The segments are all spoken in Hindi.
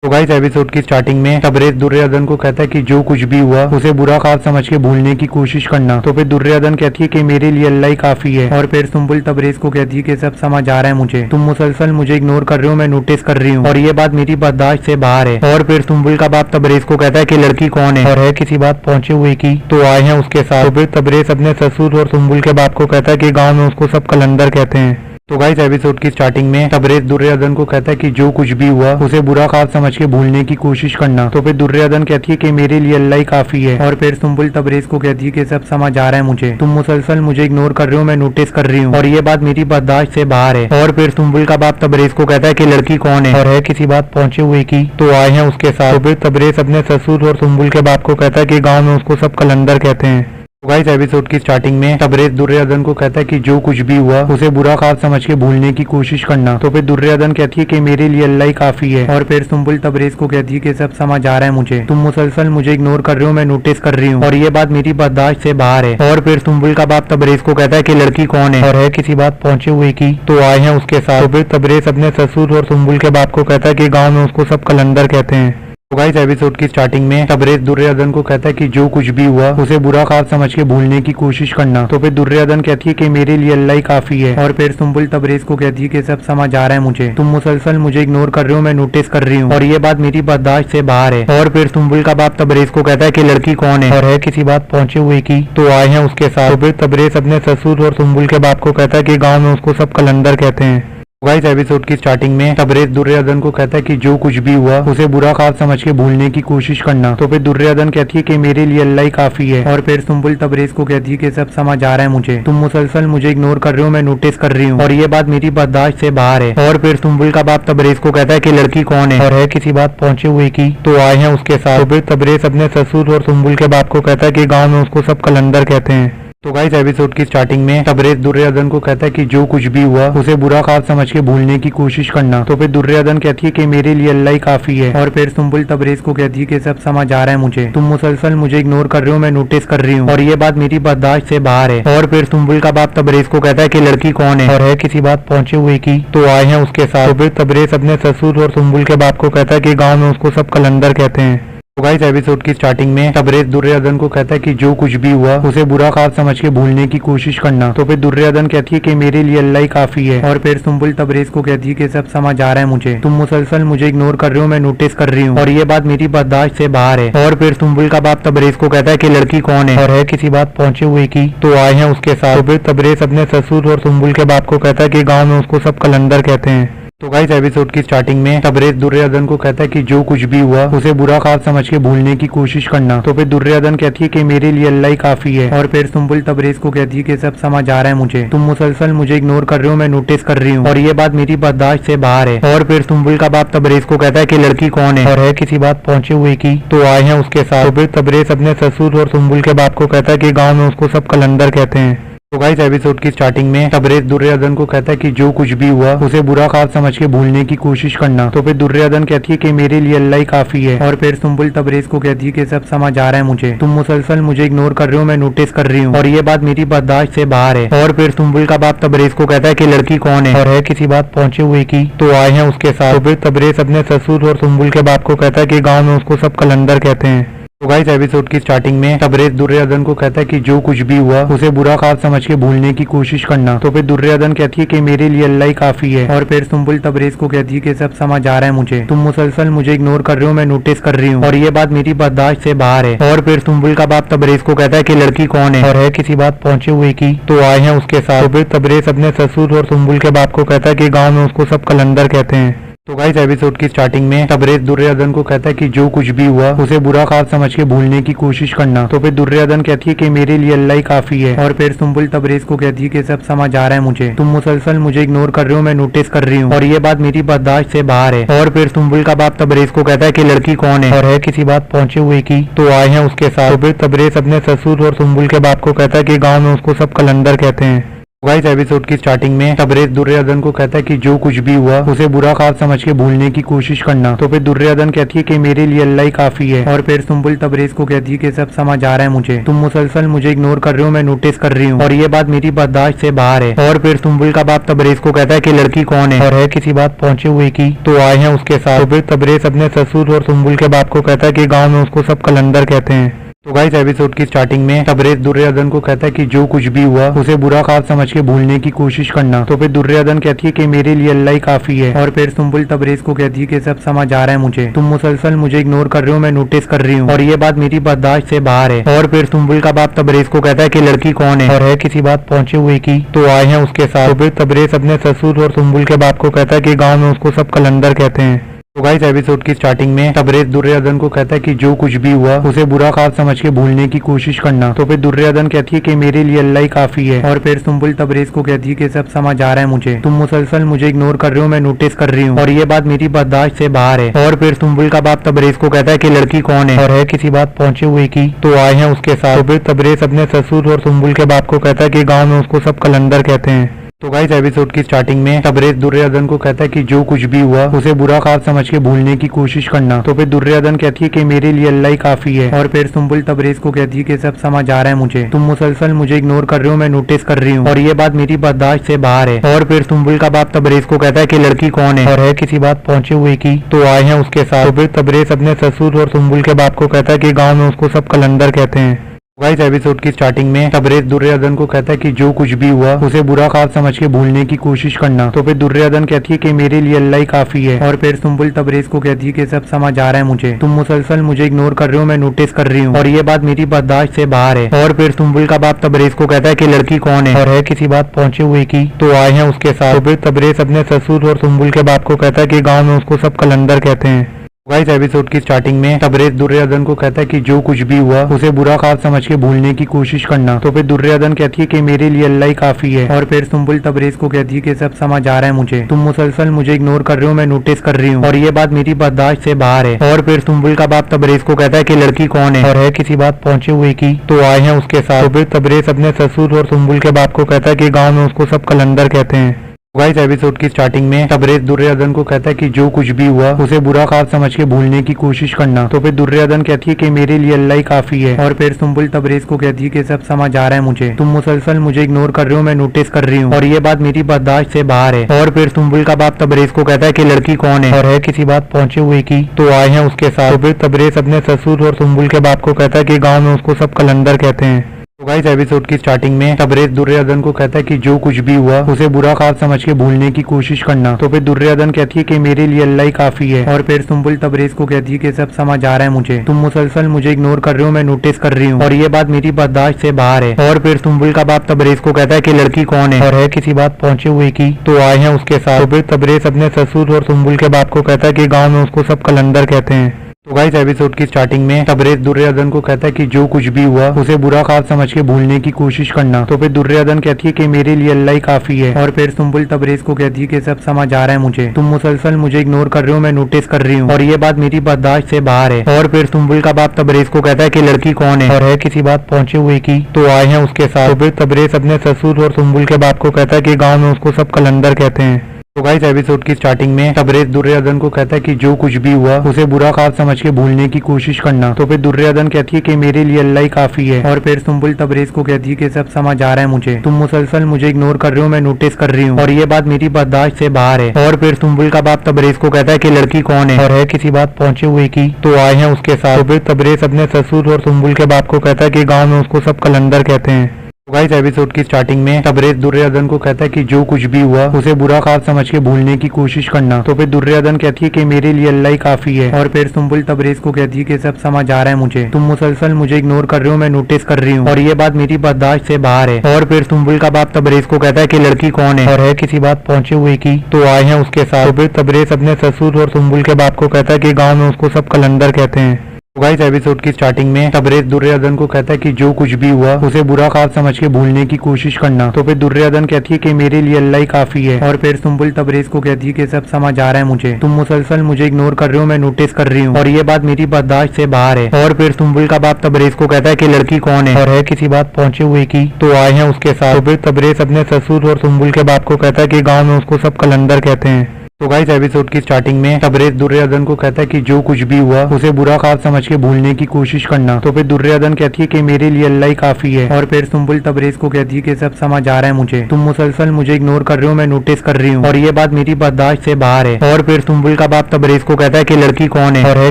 तो गाइस एपिसोड की स्टार्टिंग में तबरेज दुर्योधन को कहता है कि जो कुछ भी हुआ उसे बुरा ख्वाब समझ के भूलने की कोशिश करना। तो फिर दुर्योधन कहती है कि मेरे लिए अल्लाह ही काफी है। और फिर सुम्बुल तबरेज को कहती है कि सब समझ आ रहा है मुझे, तुम मुसलसल मुझे इग्नोर कर रहे हो, मैं नोटिस कर रही हूँ और ये बात मेरी बर्दाश्त से बाहर है। और फिर सुम्बुल का बाप तबरेज को कहता है कि लड़की कौन है और है किसी बात पहुंचे हुए की तो आए हैं उसके साथ। तो फिर तबरेज अपने ससुर और सुम्बुल के बाप को कहता है कि गाँव में उसको सब कलंदर कहते हैं। तो गाइस एपिसोड की स्टार्टिंग में तबरेज दुर्योधन को कहता है कि जो कुछ भी हुआ उसे बुरा ख्वाब समझ के भूलने की कोशिश करना। तो फिर दुर्योधन कहती है कि मेरे लिए अल्लाह ही काफी है। और फिर सुम्बुल तबरेज को कहती है कि सब समझ आ रहा है मुझे, तुम मुसलसल मुझे इग्नोर कर रहे हो, मैं नोटिस कर रही हूँ और ये बात मेरी बर्दाश्त से बाहर है। और फिर सुम्बुल का बाप तबरेज को कहता है कि लड़की कौन है और है किसी बात पहुंचे हुए की तो आए हैं उसके साथ। तो फिर तबरेज अपने ससुर और सुम्बुल के बाप को कहता है कि गाँव में उसको सब कलंदर कहते हैं। तो गाइस एपिसोड की स्टार्टिंग में तबरेज दुर्योधन को कहता है कि जो कुछ भी हुआ उसे बुरा ख्वाब समझ के भूलने की कोशिश करना। तो फिर दुर्योधन कहती है कि मेरे लिए अल्लाह ही काफी है। और फिर सुम्बुल तबरेज को कहती है कि सब समझ आ रहा है मुझे, तुम मुसलसल मुझे इग्नोर कर रहे हो, मैं नोटिस कर रही हूँ और ये बात मेरी बर्दाश्त से बाहर है। और फिर सुम्बुल का बाप तबरेज को कहता है कि लड़की कौन है और है किसी बात पहुंचे हुए की तो आए हैं उसके साथ। तो फिर तबरेज अपने ससुर और सुम्बुल के बाप को कहता है कि गाँव में उसको सब कलंदर कहते हैं। तो गाइस एपिसोड की स्टार्टिंग में तबरेज दुर्योधन को कहता है कि जो कुछ भी हुआ उसे बुरा ख्वाब समझ के भूलने की कोशिश करना। तो फिर दुर्योधन कहती है कि मेरे लिए अल्लाह ही काफी है। और फिर सुम्बुल तबरेज को कहती है कि सब समझ आ रहा है मुझे, तुम मुसलसल मुझे इग्नोर कर रहे हो, मैं नोटिस कर रही हूँ और ये बात मेरी बर्दाश्त से बाहर है। और फिर सुम्बुल का बाप तबरेज को कहता है कि लड़की कौन है और है किसी बात पहुंचे हुए की तो आए हैं उसके साथ। तो फिर तबरेज अपने ससुर और सुम्बुल के बाप को कहता है कि गाँव में उसको सब कलंदर कहते हैं। गाइस एपिसोड की स्टार्टिंग में तबरेज दुर्योधन को कहता है कि जो कुछ भी हुआ उसे बुरा ख्वाब समझ के भूलने की कोशिश करना। तो फिर दुर्योधन कहती है कि मेरे लिए अल्लाह ही काफी है। और फिर सुम्बुल तबरेज को कहती है कि सब समझ आ रहा है मुझे, तुम मुसलसल मुझे इग्नोर कर रहे हो, मैं नोटिस कर रही हूँ और ये बात मेरी बर्दाश्त से बाहर है। और फिर सुम्बुल का बाप तबरेज को कहता है कि लड़की कौन है और है किसी बात पहुंचे हुए की तो आए हैं उसके साथ। तो फिर तबरेज अपने ससुर और सुम्बुल के बाप को कहता है कि गाँव में उसको सब कलंदर कहते हैं। तो गाइस एपिसोड की स्टार्टिंग में तबरेज दुर्योधन को कहता है कि जो कुछ भी हुआ उसे बुरा ख्वाब समझ के भूलने की कोशिश करना। तो फिर दुर्योधन कहती है कि मेरे लिए अल्लाह ही काफी है। और फिर सुम्बुल तबरेज को कहती है कि सब समझ आ रहा है मुझे, तुम मुसलसल मुझे इग्नोर कर रहे हो, मैं नोटिस कर रही हूँ और ये बात मेरी बर्दाश्त से बाहर है। और फिर सुम्बुल का बाप तबरेज को कहता है कि लड़की कौन है और है किसी बात पहुंचे हुए की तो आए हैं उसके साथ। तो फिर तबरेज अपने ससुर और सुम्बुल के बाप को कहता है कि गाँव में उसको सब कलंदर कहते हैं। तो गाइस एपिसोड की स्टार्टिंग में तबरेज दुर्योधन को कहता है कि जो कुछ भी हुआ उसे बुरा ख्वाब समझ के भूलने की कोशिश करना। तो फिर दुर्योधन कहती है कि मेरे लिए अल्लाह ही काफी है। और फिर सुम्बुल तबरेज को कहती है कि सब समझ आ रहा है मुझे, तुम मुसलसल मुझे इग्नोर कर रहे हो, मैं नोटिस कर रही हूँ और ये बात मेरी बर्दाश्त से बाहर है। और फिर सुम्बुल का बाप तबरेज को कहता है कि लड़की कौन है और है किसी बात पहुंचे हुए की तो आए हैं उसके साथ। तो फिर तबरेज अपने ससुर और सुम्बुल के बाप को कहता है कि गाँव में उसको सब कलंदर कहते हैं। तो गाइस एपिसोड की स्टार्टिंग में तबरेज दुर्योधन को कहता है कि जो कुछ भी हुआ उसे बुरा ख्वाब समझ के भूलने की कोशिश करना। तो फिर दुर्योधन कहती है कि मेरे लिए अल्लाह ही काफी है। और फिर सुम्बुल तबरेज को कहती है कि सब समझ आ रहा है मुझे, तुम मुसलसल मुझे इग्नोर कर रहे हो, मैं नोटिस कर रही हूँ और ये बात मेरी बर्दाश्त से बाहर है। और फिर सुम्बुल का बाप तबरेज को कहता है कि लड़की कौन है और है किसी बात पहुंचे हुए की तो आए हैं उसके साथ। तो फिर तबरेज अपने ससुर और सुम्बुल के बाप को कहता है कि गाँव में उसको सब कलंदर कहते हैं। तो गाइस एपिसोड की स्टार्टिंग में तबरेज दुर्योधन को कहता है कि जो कुछ भी हुआ उसे बुरा ख्वाब समझ के भूलने की कोशिश करना। तो फिर दुर्योधन कहती है कि मेरे लिए अल्लाह ही काफी है। और फिर सुम्बुल तबरेज को कहती है कि सब समझ आ रहा है मुझे, तुम मुसलसल मुझे इग्नोर कर रहे हो, मैं नोटिस कर रही हूँ और ये बात मेरी बर्दाश्त से बाहर है। और फिर सुम्बुल का बाप तबरेज को कहता है कि लड़की कौन है और है किसी बात पहुंचे हुए की तो आए हैं उसके साथ। तो फिर तबरेज अपने ससुर और सुम्बुल के बाप को कहता है कि गाँव में उसको सब कलंदर कहते हैं। तो गाइस एपिसोड की स्टार्टिंग में तबरेज दुर्योधन को कहता है कि जो कुछ भी हुआ उसे बुरा ख्वाब समझ के भूलने की कोशिश करना। तो फिर दुर्योधन कहती है कि मेरे लिए अल्लाह ही काफी है। और फिर सुम्बुल तबरेज को कहती है कि सब समझ आ रहा है मुझे, तुम मुसलसल मुझे इग्नोर कर रहे हो, मैं नोटिस कर रही हूँ और ये बात मेरी बर्दाश्त से बाहर है। और फिर सुम्बुल का बाप तबरेज को कहता है कि लड़की कौन है और है किसी बात पहुंचे हुए की तो आए हैं उसके साथ। तो फिर तबरेज अपने ससुर और सुम्बुल के बाप को कहता है कि गाँव में उसको सब कलंदर कहते हैं। तो गाइस एपिसोड की स्टार्टिंग में तबरेज दुर्योधन को कहता है कि जो कुछ भी हुआ उसे बुरा ख्वाब समझ के भूलने की कोशिश करना। तो फिर दुर्योधन कहती है कि मेरे लिए अल्लाह ही काफी है। और फिर सुम्बुल तबरेज को कहती है कि सब समझ आ रहा है मुझे, तुम मुसलसल मुझे इग्नोर कर रहे हो, मैं नोटिस कर रही हूँ और ये बात मेरी बर्दाश्त से बाहर है। और फिर सुम्बुल का बाप तबरेज को कहता है कि लड़की कौन है और है किसी बात पहुंचे हुए की तो आए हैं उसके साथ। तो फिर तबरेज अपने ससुर और सुम्बुल के बाप को कहता है कि गाँव में उसको सब कलंदर कहते हैं। गाइस एपिसोड की स्टार्टिंग में तबरेज दुर्योधन को कहता है कि जो कुछ भी हुआ उसे बुरा ख्वाब समझ के भूलने की कोशिश करना। तो फिर दुर्योधन कहती है कि मेरे लिए अल्लाह ही काफी है। और फिर सुम्बुल तबरेज को कहती है कि सब समझ आ रहा है मुझे, तुम मुसलसल मुझे इग्नोर कर रहे हो, मैं नोटिस कर रही हूँ और ये बात मेरी बर्दाश्त से बाहर है। और फिर सुम्बुल का बाप तबरेज को कहता है कि लड़की कौन है और है किसी बात पहुंचे हुए की तो आए हैं उसके साथ। तो फिर तबरेज अपने ससुर और सुम्बुल के बाप को कहता है कि गाँव में उसको सब कलंदर कहते हैं। तो गाइस एपिसोड की स्टार्टिंग में तबरेज दुर्योधन को कहता है कि जो कुछ भी हुआ उसे बुरा ख्वाब समझ के भूलने की कोशिश करना। तो फिर दुर्योधन कहती है कि मेरे लिए अल्लाह ही काफी है। और फिर सुम्बुल तबरेज को कहती है कि सब समझ आ रहा है मुझे, तुम मुसलसल मुझे इग्नोर कर रहे हो, मैं नोटिस कर रही हूँ और ये बात मेरी बर्दाश्त से बाहर है। और फिर सुम्बुल का बाप तबरेज को कहता है कि लड़की कौन है और है किसी बात पहुंचे हुए की तो आए हैं उसके साथ। तो फिर तबरेज अपने ससुर और सुम्बुल के बाप को कहता है कि गाँव में उसको सब कलंदर कहते हैं। तो गाइस एपिसोड की स्टार्टिंग में तबरेज दुर्योधन को कहता है कि जो कुछ भी हुआ उसे बुरा ख्वाब समझ के भूलने की कोशिश करना। तो फिर दुर्योधन कहती है कि मेरे लिए अल्लाह ही काफी है। और फिर सुम्बुल तबरेज को कहती है कि सब समझ आ रहा है मुझे, तुम मुसलसल मुझे इग्नोर कर रहे हो, मैं नोटिस कर रही हूँ और ये बात मेरी बर्दाश्त से बाहर है। और फिर सुम्बुल का बाप तबरेज को कहता है कि लड़की कौन है और है किसी बात पहुंचे हुए की तो आए हैं उसके साथ। तो फिर तबरेज अपने ससुर और सुम्बुल के बाप को कहता है कि गाँव में उसको सब कलंदर कहते हैं। तो गाइस एपिसोड की स्टार्टिंग में तबरेज दुर्योधन को कहता है कि जो कुछ भी हुआ उसे बुरा ख्वाब समझ के भूलने की कोशिश करना। तो फिर दुर्योधन कहती है कि मेरे लिए अल्लाह ही काफी है। और फिर सुम्बुल तबरेज को कहती है कि सब समझ आ रहा है मुझे, तुम मुसलसल मुझे इग्नोर कर रहे हो, मैं नोटिस कर रही हूँ और ये बात मेरी बर्दाश्त से बाहर है। और फिर सुम्बुल का बाप तबरेज को कहता है कि लड़की कौन है और है किसी बात पहुंचे हुए की तो आए हैं उसके साथ। तो फिर तबरेज अपने ससुर और सुम्बुल के बाप को कहता है कि गाँव में उसको सब कलंदर कहते हैं। गाइस एपिसोड की स्टार्टिंग में तबरेज दुर्योधन को कहता है कि जो कुछ भी हुआ उसे बुरा ख्वाब समझ के भूलने की कोशिश करना। तो फिर दुर्योधन कहती है कि मेरे लिए अल्लाह ही काफी है। और फिर सुम्बुल तबरेज को कहती है कि सब समझ आ रहा है मुझे, तुम मुसलसल मुझे इग्नोर कर रहे हो, मैं नोटिस कर रही हूँ और ये बात मेरी बर्दाश्त से बाहर है। और फिर सुम्बुल का बाप तबरेज को कहता है कि लड़की कौन है और है किसी बात पहुंचे हुए की तो आए हैं उसके साथ। तो फिर तबरेज अपने ससुर और सुम्बुल के बाप को कहता है कि गाँव में उसको सब कलंदर कहते हैं। गाइस एपिसोड की स्टार्टिंग में तबरेज दुर्योधन को कहता है कि जो कुछ भी हुआ उसे बुरा ख्वाब समझ के भूलने की कोशिश करना। तो फिर दुर्योधन कहती है कि मेरे लिए अल्लाह ही काफी है। और फिर सुम्बुल तबरेज को कहती है कि सब समझ आ रहा है मुझे, तुम मुसलसल मुझे इग्नोर कर रहे हो, मैं नोटिस कर रही हूँ और ये बात मेरी बर्दाश्त से बाहर है। और फिर सुम्बुल का बाप तबरेज को कहता है कि लड़की कौन है और है किसी बात पहुंचे हुए की तो आए हैं उसके साथ। तो फिर तबरेज अपने ससुर और सुम्बुल के बाप को कहता है कि गाँव में उसको सब कलंदर कहते हैं। गाइस एपिसोड की स्टार्टिंग में तबरेज दुर्योधन को कहता है कि जो कुछ भी हुआ उसे बुरा ख्वाब समझ के भूलने की कोशिश करना। तो फिर दुर्योधन कहती है कि मेरे लिए अल्लाह ही काफी है। और फिर सुम्बुल तबरेज को कहती है कि सब समझ आ रहा है मुझे, तुम मुसलसल मुझे इग्नोर कर रहे हो, मैं नोटिस कर रही हूँ और ये बात मेरी बर्दाश्त से बाहर है। और फिर सुम्बुल का बाप तबरेज को कहता है कि लड़की कौन है और है किसी बात पहुंचे हुए की तो आए हैं उसके साथ। तो फिर तबरेज अपने ससुर और सुम्बुल के बाप को कहता है कि गाँव में उसको सब कलंदर कहते हैं। तो गाइस एपिसोड की स्टार्टिंग में तबरेज दुर्योधन को कहता है कि जो कुछ भी हुआ उसे बुरा ख्वाब समझ के भूलने की कोशिश करना। तो फिर दुर्योधन कहती है कि मेरे लिए अल्लाह ही काफी है। और फिर सुम्बुल तबरेज को कहती है कि सब समझ आ रहा है मुझे, तुम मुसलसल मुझे इग्नोर कर रहे हो, मैं नोटिस कर रही हूँ और ये बात मेरी बर्दाश्त से बाहर है। और फिर सुम्बुल का बाप तबरेज को कहता है कि लड़की कौन है और है किसी बात पहुंचे हुए की तो आए हैं उसके साथ। तो फिर तबरेज अपने ससुर और सुम्बुल के बाप को कहता है कि गाँव में उसको सब कलंदर कहते हैं। तो गाइस एपिसोड की स्टार्टिंग में तबरेज दुर्योधन को कहता है कि जो कुछ भी हुआ उसे बुरा ख्वाब समझ के भूलने की कोशिश करना। तो फिर दुर्योधन कहती है कि मेरे लिए अल्लाह ही काफी है। और फिर सुम्बुल तबरेज को कहती है कि सब समझ आ रहा है मुझे, तुम मुसलसल मुझे इग्नोर कर रहे हो, मैं नोटिस कर रही हूँ और ये बात मेरी बर्दाश्त से बाहर है। और फिर सुम्बुल का बाप तबरेज को कहता है कि लड़की कौन है और है किसी बात पहुंचे हुए की तो आए हैं उसके साथ। तो फिर तबरेज अपने ससुर और सुम्बुल के बाप को कहता है कि गाँव में उसको सब कलंदर कहते हैं। तो गाइस एपिसोड की स्टार्टिंग में तबरेज दुर्योधन को कहता है कि जो कुछ भी हुआ उसे बुरा ख्वाब समझ के भूलने की कोशिश करना। तो फिर दुर्योधन कहती है कि मेरे लिए अल्लाह ही काफी है। और फिर सुम्बुल तबरेज को कहती है कि सब समझ आ रहा है मुझे, तुम मुसलसल मुझे इग्नोर कर रहे हो, मैं नोटिस कर रही हूँ और ये बात मेरी बर्दाश्त से बाहर है। और फिर सुम्बुल का बाप तबरेज को कहता है कि लड़की कौन है और है किसी बात पहुंचे हुए की तो आए हैं उसके साथ। तो फिर तबरेज अपने ससुर और सुम्बुल के बाप को कहता है कि गाँव में उसको सब कलंदर कहते हैं। तो गाइस एपिसोड की स्टार्टिंग में तबरेज दुर्योधन को कहता है कि जो कुछ भी हुआ उसे बुरा ख्वाब समझ के भूलने की कोशिश करना। तो फिर दुर्योधन कहती है कि मेरे लिए अल्लाह ही काफी है। और फिर सुम्बुल तबरेज को कहती है कि सब समझ आ रहा है मुझे, तुम मुसलसल मुझे इग्नोर कर रहे हो, मैं नोटिस कर रही हूँ और ये बात मेरी बर्दाश्त से बाहर है। और फिर सुम्बुल का बाप तबरेज को कहता है कि लड़की कौन है और है किसी बात पहुंचे हुए की तो आए हैं उसके साथ। तो फिर तबरेज अपने ससुर और सुम्बुल के बाप को कहता है कि गाँव में उसको सब कलंदर कहते हैं। तो गाइस एपिसोड की स्टार्टिंग में तबरेज दुर्योधन को कहता है कि जो कुछ भी हुआ उसे बुरा ख्वाब समझ के भूलने की कोशिश करना। तो फिर दुर्योधन कहती है कि मेरे लिए अल्लाह ही काफी है। और फिर सुम्बुल तबरेज को कहती है कि सब समझ आ रहा है मुझे, तुम मुसलसल मुझे इग्नोर कर रहे हो, मैं नोटिस कर रही हूँ और ये बात मेरी बर्दाश्त से बाहर है। और फिर सुम्बुल का बाप तबरेज को कहता है कि लड़की कौन है और है किसी बात पहुंचे हुए की तो आए हैं उसके साथ। तो फिर तबरेज अपने ससुर और सुम्बुल के बाप को कहता है कि गाँव में उसको सब कलंदर कहते हैं। तो गाइस एपिसोड की स्टार्टिंग में तबरेज दुर्योधन को कहता है कि जो कुछ भी हुआ उसे बुरा ख्वाब समझ के भूलने की कोशिश करना। तो फिर दुर्योधन कहती है कि मेरे लिए अल्लाह ही काफी है। और फिर सुम्बुल तबरेज को कहती है कि सब समझ आ रहा है मुझे, तुम मुसलसल मुझे इग्नोर कर रहे हो, मैं नोटिस कर रही हूँ और ये बात मेरी बर्दाश्त से बाहर है। और फिर सुम्बुल का बाप तबरेज को कहता है कि लड़की कौन है और है